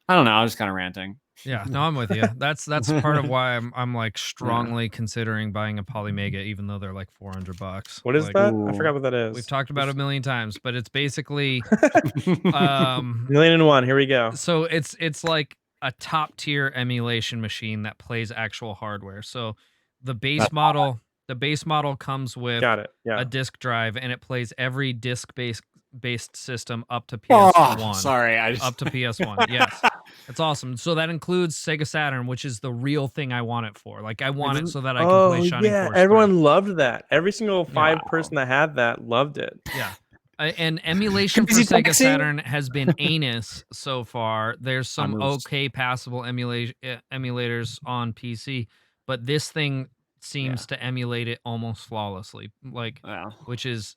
I don't know. I was kind of ranting. Yeah, no, I'm with you. That's part of why I'm like strongly considering buying a Polymega, even though they're like $400. What is like, that? I forgot what that is. We've talked about it a million times, but it's basically million and one. Here we go. So it's like a top tier emulation machine that plays actual hardware. So the base model comes with a disk drive, and it plays every disk based system up to PS1. Oh, sorry, up to PS1. Yes. It's awesome. So that includes Sega Saturn, which is the real thing I want it for. Like I want it so that I can play Shining Force. Everyone loved that. Every single person that had that loved it. Yeah. And emulation for Sega Saturn has been anus so far. There's some okay passable emulators on PC, but this thing seems to emulate it almost flawlessly, like which is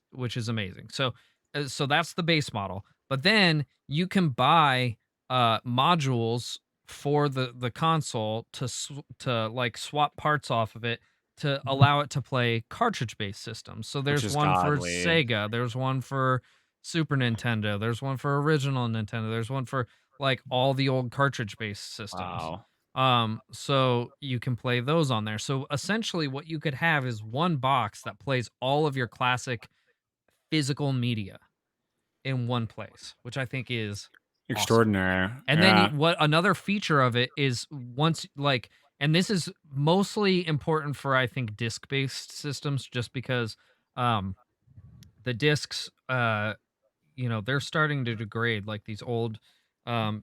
amazing. So that's the base model. But then you can buy modules for the console to like swap parts off of it to allow it to play cartridge-based systems. So there's one for Sega, there's one for Super Nintendo, there's one for original Nintendo, there's one for like all the old cartridge-based systems. Wow. So you can play those on there. So essentially what you could have is one box that plays all of your classic physical media in one place, which I think is extraordinary. Awesome. And then what another feature of it is once like, and this is mostly important for I think disc-based systems, just because the discs they're starting to degrade, like these old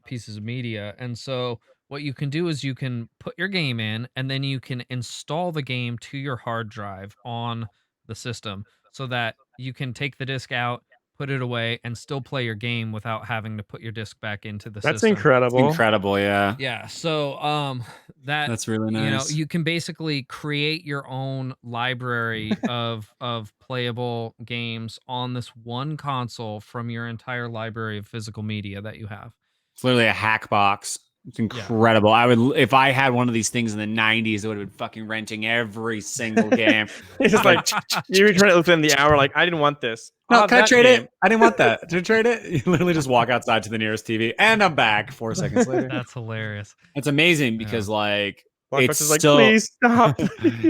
pieces of media. And so what you can do is you can put your game in, and then you can install the game to your hard drive on the system, so that you can take the disc out, put it away, and still play your game without having to put your disc back into the system. That's incredible. It's incredible, yeah. Yeah. So that's really nice. You can basically create your own library of playable games on this one console from your entire library of physical media that you have. It's literally a hack box. It's incredible. I would, if I had one of these things in the 90s, I would have been fucking renting every single game. It's just like you return it within the hour. Like, I didn't want this. No, can I trade it? I didn't want that. Did you trade it? You literally just walk outside to the nearest TV, and I'm back 4 seconds later. That's hilarious. It's amazing because like it's still like, please stop.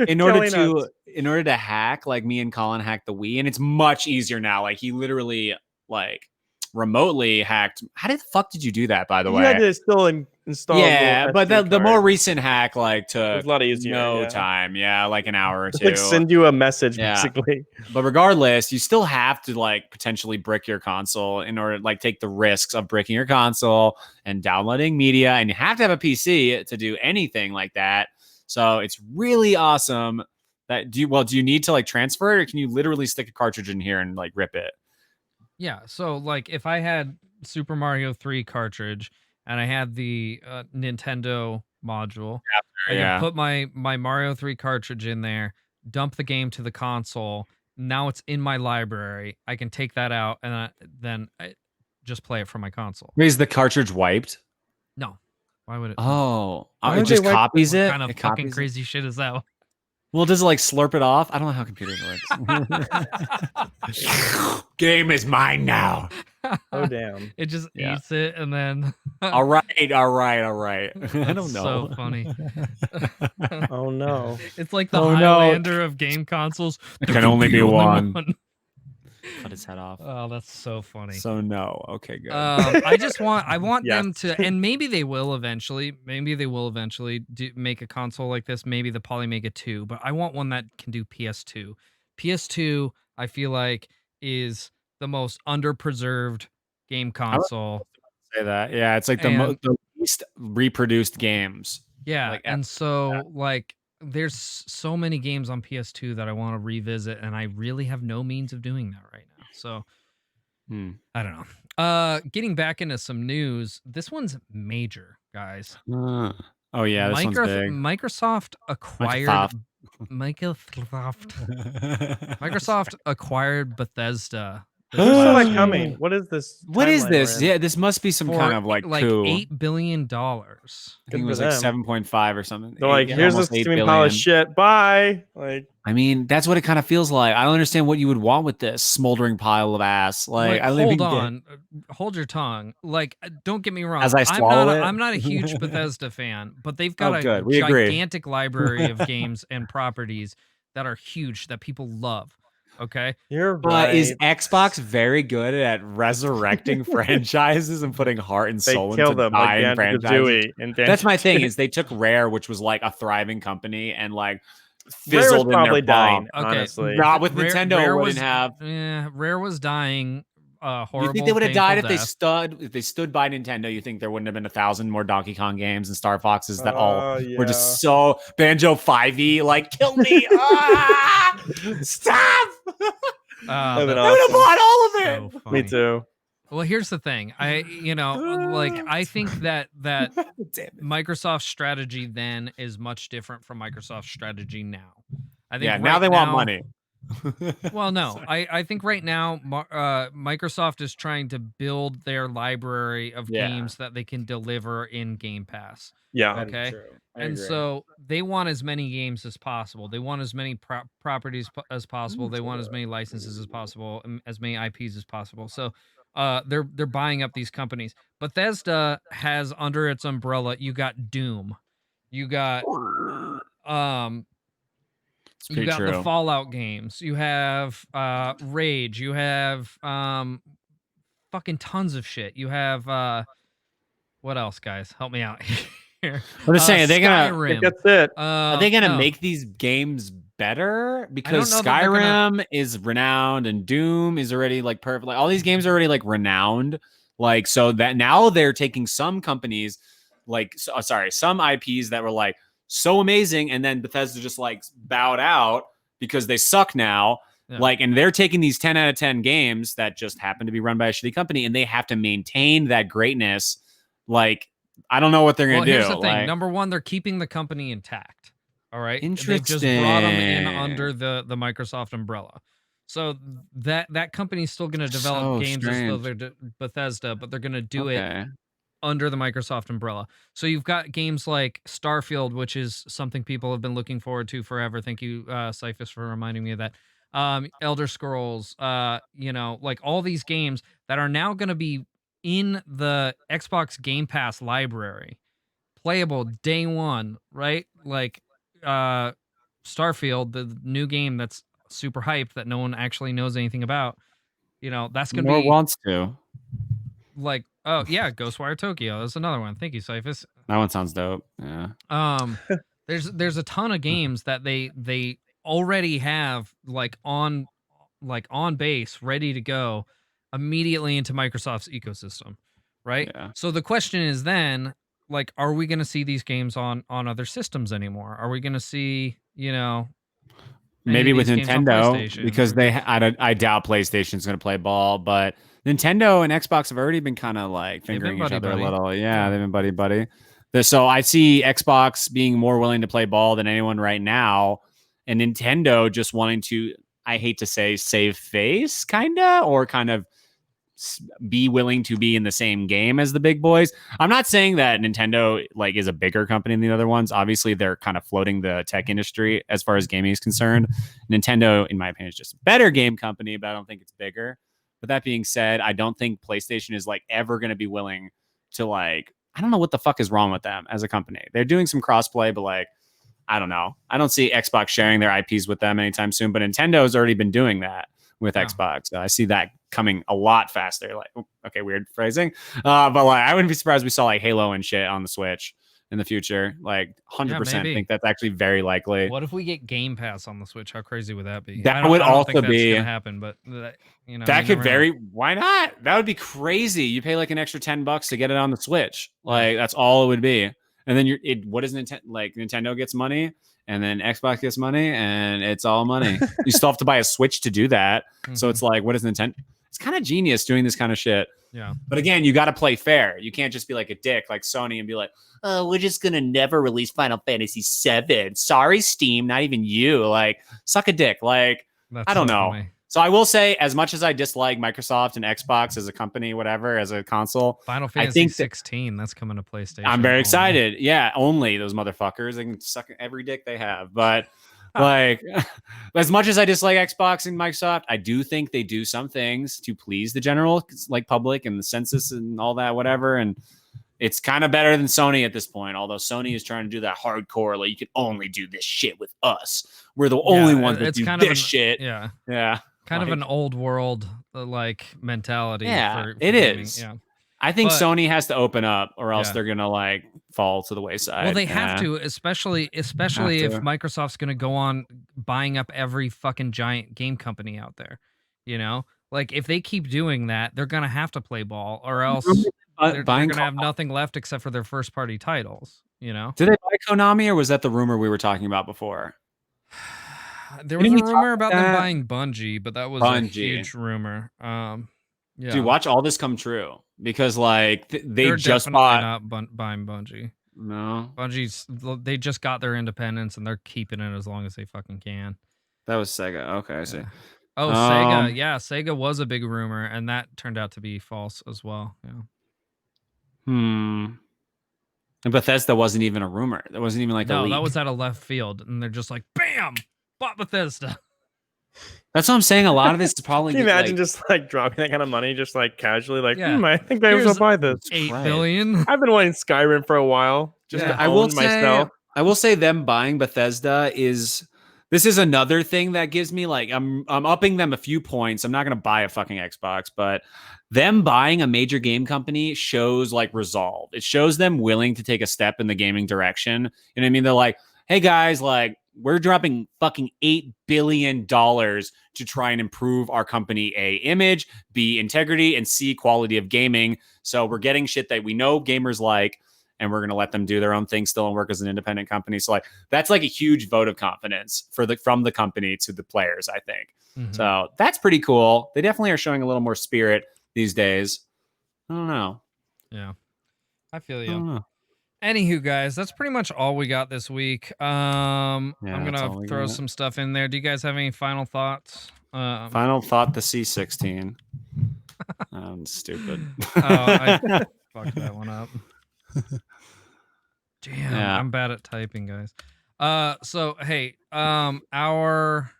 in order to hack, like me and Colin hacked the Wii, and it's much easier now. Like he literally like remotely hacked. How the fuck did you do that, by the way? You had to still install. Yeah, but the more recent hack like took a lot easier. No time. Yeah, like an hour or two. Like send you a message basically. But regardless, you still have to like potentially brick your console in order to like take the risks of bricking your console and downloading media, and you have to have a PC to do anything like that. So it's really awesome. That do you need to like transfer it, or can you literally stick a cartridge in here and like rip it? Yeah, so like if I had Super Mario 3 cartridge and I had the Nintendo module, I can put my Mario 3 cartridge in there, dump the game to the console. Now it's in my library. I can take that out and then I just play it from my console. Is the cartridge wiped? No. Why would it? Oh, it just copies it? What kind of fucking crazy shit is that? Well, does it like slurp it off? I don't know how computers work. Game is mine now. Oh damn! It just eats it and then. all right. I don't know. So funny. Oh no! It's like the Highlander of game consoles. There can only be one. Cut his head off. Oh, that's so funny. So no. Okay, good. I want them to, and maybe they will eventually. Maybe they will eventually make a console like this. Maybe the Polymega 2, but I want one that can do PS2. PS2, I feel like, is the most underpreserved game console. Say that. Yeah, it's like And the least reproduced games. yeah, Like, and so like there's so many games on PS2 that I want to revisit, and I really have no means of doing that right now. So I don't know. Getting back into some news. This one's major, guys. Oh yeah, this one's big. Microsoft acquired Microsoft acquired Bethesda. Who's like coming? What is this? What is timeline this? we're in? Yeah, this must be some kind of like coup. $8 billion. I think it Good was for like them. 7.5 or something. They're like, here's this almost 8 steaming pile of billion. shit. Bye. Like, I mean, that's what it kind of feels like. I don't understand what you would want with this smoldering pile of ass. Like, I don't hold even on, hold your tongue. Like, don't get me wrong. As I swallow it? I'm not a huge Bethesda fan, but they've got a good. We agree. gigantic library of games and properties that are huge that people love. Okay, you're right. Is Xbox very good at resurrecting franchises and putting heart and They soul killed into them like dying franchises? Banjo-Kazooie and That's my thing. Banjo-Kazooie. Is they took Rare, which was like a thriving company, and like Rare was fizzled in probably their dying. palm. Okay. Honestly, Not with Nintendo, Rare wouldn't was, have. Rare was dying. Horrible. You think they would have died if painful they stood by Nintendo? You think there wouldn't have been 1,000 more Donkey Kong games and Star Foxes that all were just so Banjo 5e? Like, kill me! Stop! I would have bought all of it. So me funny. too. Well, here's the thing. I think that Damn it. Microsoft's strategy then is much different from Microsoft's strategy now. I think Yeah, now they want money. Well, no, Sorry. I think right now Microsoft is trying to build their library of games that they can deliver in Game Pass. Yeah. That is Okay. true. I And agree. so they want as many games as possible. They want as many properties as possible. They want as many licenses as possible, as many IPs as possible. So they're buying up these companies. Bethesda has under its umbrella, you got Doom, you got It's pretty true. the Fallout games, you have Rage, you have fucking tons of shit. You have what else, guys? Help me out here. I'm just saying, are they gonna? Skyrim. That's it. Are they gonna No. make these games better? Because know that they're Skyrim is renowned and Doom is already like perfect. Like all these games are already like renowned. Like so that now they're taking some companies, like some IPs that were like so amazing, and then Bethesda just like bowed out because they suck now. Yeah. Like, and they're taking these 10 out of 10 games that just happen to be run by a shitty company, and they have to maintain that greatness. Like, I don't know what they're gonna do. Here's the thing. Like, Number one, they're keeping the company intact. All right. They've just Interesting. brought them in under the Microsoft umbrella. So that company's still going to develop So games as though strange. they're Bethesda, but they're going to do it okay. under the Microsoft umbrella. So you've got games like Starfield, which is something people have been looking forward to forever. Thank you, Cyphus, for reminding me of that. Elder Scrolls, like all these games that are now going to be in the Xbox Game Pass library, playable day one, right? Like Starfield, the new game that's super hyped that no one actually knows anything about. That's going to be wants to. like, oh yeah, Ghostwire Tokyo. That's another one. Thank you, Cyphus. That one sounds dope. Yeah. There's a ton of games that they already have on base, ready to go immediately into Microsoft's ecosystem, right? Yeah. So the question is then, like, are we going to see these games on other systems anymore? Are we going to see, Maybe with Nintendo, PlayStation? because I doubt PlayStation's going to play ball, but Nintendo and Xbox have already been kind of like fingering each other a little. Yeah, they've been buddy. So I see Xbox being more willing to play ball than anyone right now, and Nintendo just wanting to, I hate to say, save face, kind of be willing to be in the same game as the big boys. I'm not saying that Nintendo like is a bigger company than the other ones. Obviously, they're kind of floating the tech industry as far as gaming is concerned. Nintendo, in my opinion, is just a better game company, but I don't think it's bigger. But that being said, I don't think PlayStation is like ever going to be willing to like, I don't know what the fuck is wrong with them as a company. They're doing some crossplay, but like, I don't know. I don't see Xbox sharing their IPs with them anytime soon, but Nintendo has already been doing that with Xbox. So I see that coming a lot faster. Like, okay, weird phrasing. But like, I wouldn't be surprised we saw like Halo and shit on the Switch in the future. Like 100% maybe. think that's actually very likely. What if we get Game Pass on the Switch? How crazy would that be? That would I don't also think that's be gonna happen, but you know, that you could never know. very why not? That would be crazy. You pay like an extra $10 to get it on the Switch. Like that's all it would be. And then what is Nintendo like? Nintendo gets money and then Xbox gets money and it's all money. You still have to buy a Switch to do that. So it's like, what is Nintendo? It's kind of genius doing this kind of shit. Yeah. But again, you got to play fair. You can't just be like a dick like Sony and be like, oh, we're just going to never release Final Fantasy VII. Sorry, Steam, not even you. Like, suck a dick. Like, That's I don't so know. funny. So I will say, as much as I dislike Microsoft and Xbox as a company, whatever, as a console, Final I Fantasy think 16, that's coming to PlayStation. I'm very only. excited. Yeah, only those motherfuckers. They can suck every dick they have. But like, as much as I dislike Xbox and Microsoft, I do think they do some things to please the general like public and the census and all that, whatever. And it's kind of better than Sony at this point. Although Sony is trying to do that hardcore, like you can only do this shit with us. We're the only ones that do this shit. Yeah. Yeah. Kind of an old world like mentality. Yeah, for it gaming. is. Yeah. I think But- Sony has to open up, or else Yeah. they're gonna like fall to the wayside. Well, they have to, especially if to. Microsoft's going to go on buying up every fucking giant game company out there. You know, like if they keep doing that, they're going to have to play ball, or else they're going to have nothing left except for their first party titles. You know, Did they buy Konami, or was that the rumor we were talking about before? there was Didn't a we rumor talk about about them that? buying Bungie, but that was a Bungie. huge rumor. Yeah, Dude, watch all this come true because like they they're just definitely bought. not buying Bungie. No, They just got their independence and they're keeping it as long as they fucking can. that was Sega. Okay, I see. Yeah. Oh, Um, Sega. Yeah, Sega was a big rumor, and that turned out to be false as well. Yeah. And Bethesda wasn't even a rumor. That wasn't even like a No, leak. that was out of left field, and they're just like, bam, bought Bethesda. That's what I'm saying. A lot of this is probably. Can you imagine like, just like dropping that kind of money, just like casually, like, Yeah. I think I Here's will buy this. 8 Right. billion. I've been wanting Skyrim for a while, just Yeah. to I will own myself. I will say them buying Bethesda is this is another thing that gives me like I'm upping them a few points. I'm not gonna buy a fucking Xbox, but them buying a major game company shows like resolve. It shows them willing to take a step in the gaming direction. You know what I mean? They're like, hey guys, like we're dropping fucking $8 billion to try and improve our company A, image, B, integrity, and C, quality of gaming. So we're getting shit that we know gamers like, and we're going to let them do their own thing still and work as an independent company. So like that's like a huge vote of confidence from the company to the players, I think. Mhm. So that's pretty cool. They definitely are showing a little more spirit these days. I don't know. Yeah. I feel I you. don't know. Anywho, guys, that's pretty much all we got this week. I'm that's all gonna we throw got. some stuff in there. Do you guys have any final thoughts? Final thought: the C16. I'm stupid. I fucked that one up. Damn, Yeah. I'm bad at typing, guys. So hey, our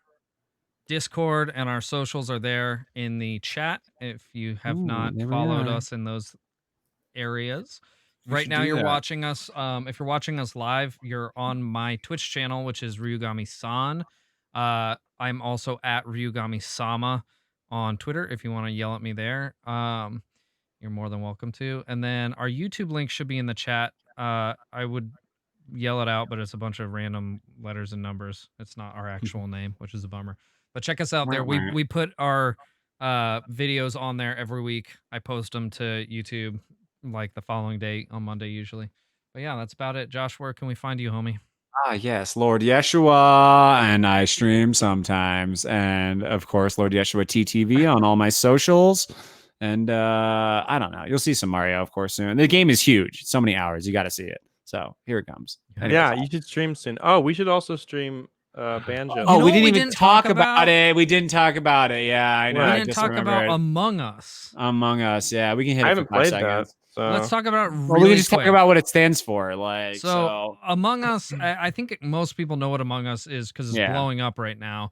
Discord and our socials are there in the chat. If you have Ooh, not there we followed are. us in those areas. We Right should now do you're that. watching us. If you're watching us live, you're on my Twitch channel, which is Ryugami-san. I'm also at Ryugami-sama on Twitter. If you want to yell at me there, you're more than welcome to. And then our YouTube link should be in the chat. I would yell it out, but it's a bunch of random letters and numbers. It's not our actual name, which is a bummer. But check us out there. We put our videos on there every week. I post them to YouTube like the following day on Monday usually. But yeah, that's about it. Josh, where can we find you, homie? Yes, Lord Yeshua, and I stream sometimes, and of course, Lord Yeshua TTV on all my socials. And I don't know, you'll see some Mario, of course, soon. The game is huge; so many hours, you got to see it. So here it comes. Anyways. Yeah, you should stream soon. Oh, we should also stream Banjo. Oh, know we what didn't we even didn't talk talk about about? it. We didn't talk about it. Yeah, I know. We We I didn't just talk about remembered. Among Us. Among Us. Yeah, we can hit I it haven't for 5 played seconds. that. So Let's talk about it Well, really we can just quick. talk about what it stands for. Like, So Among Us, I think most people know what Among Us is because it's Yeah. blowing up right now.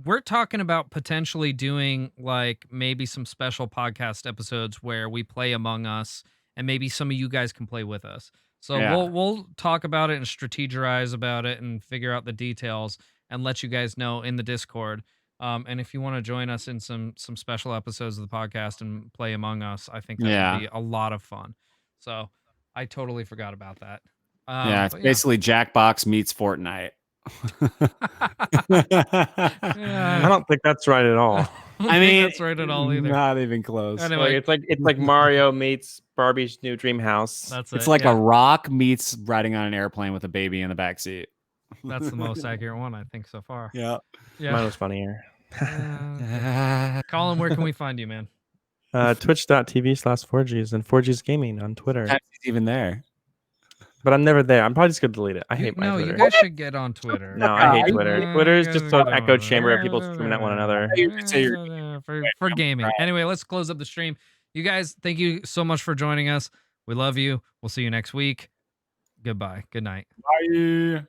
We're talking about potentially doing like maybe some special podcast episodes where we play Among Us, and maybe some of you guys can play with us. So Yeah. we'll talk about it and strategize about it and figure out the details and let you guys know in the Discord. And if you want to join us in some special episodes of the podcast and play Among Us, I think that Yeah. would be a lot of fun. So I totally forgot about that. Yeah, it's But basically Jackbox meets Fortnite. I don't think that's right at all. I mean, that's right at all either. Not even close. Anyway, It's like Mario meets Barbie's new dream house. that's It's it. like yeah. a rock meets riding on an airplane with a baby in the back seat. That's the most accurate one I think so far. Yeah. Mine Yeah. was funnier. Colin, where can we find you, man? Twitch.tv/4Gs and 4Gs Gaming on Twitter. He's even there. But I'm never there. I'm probably just gonna delete it. I You- hate my no, Twitter. you guys should get on Twitter. No, I hate You- Twitter. Yeah, Twitter is you just guys an get echo on chamber of there. people screaming at one another. You could say you're- For gaming. Anyway, let's close up the stream. You guys, thank you so much for joining us. We love you. We'll see you next week. Goodbye. Good night. Bye.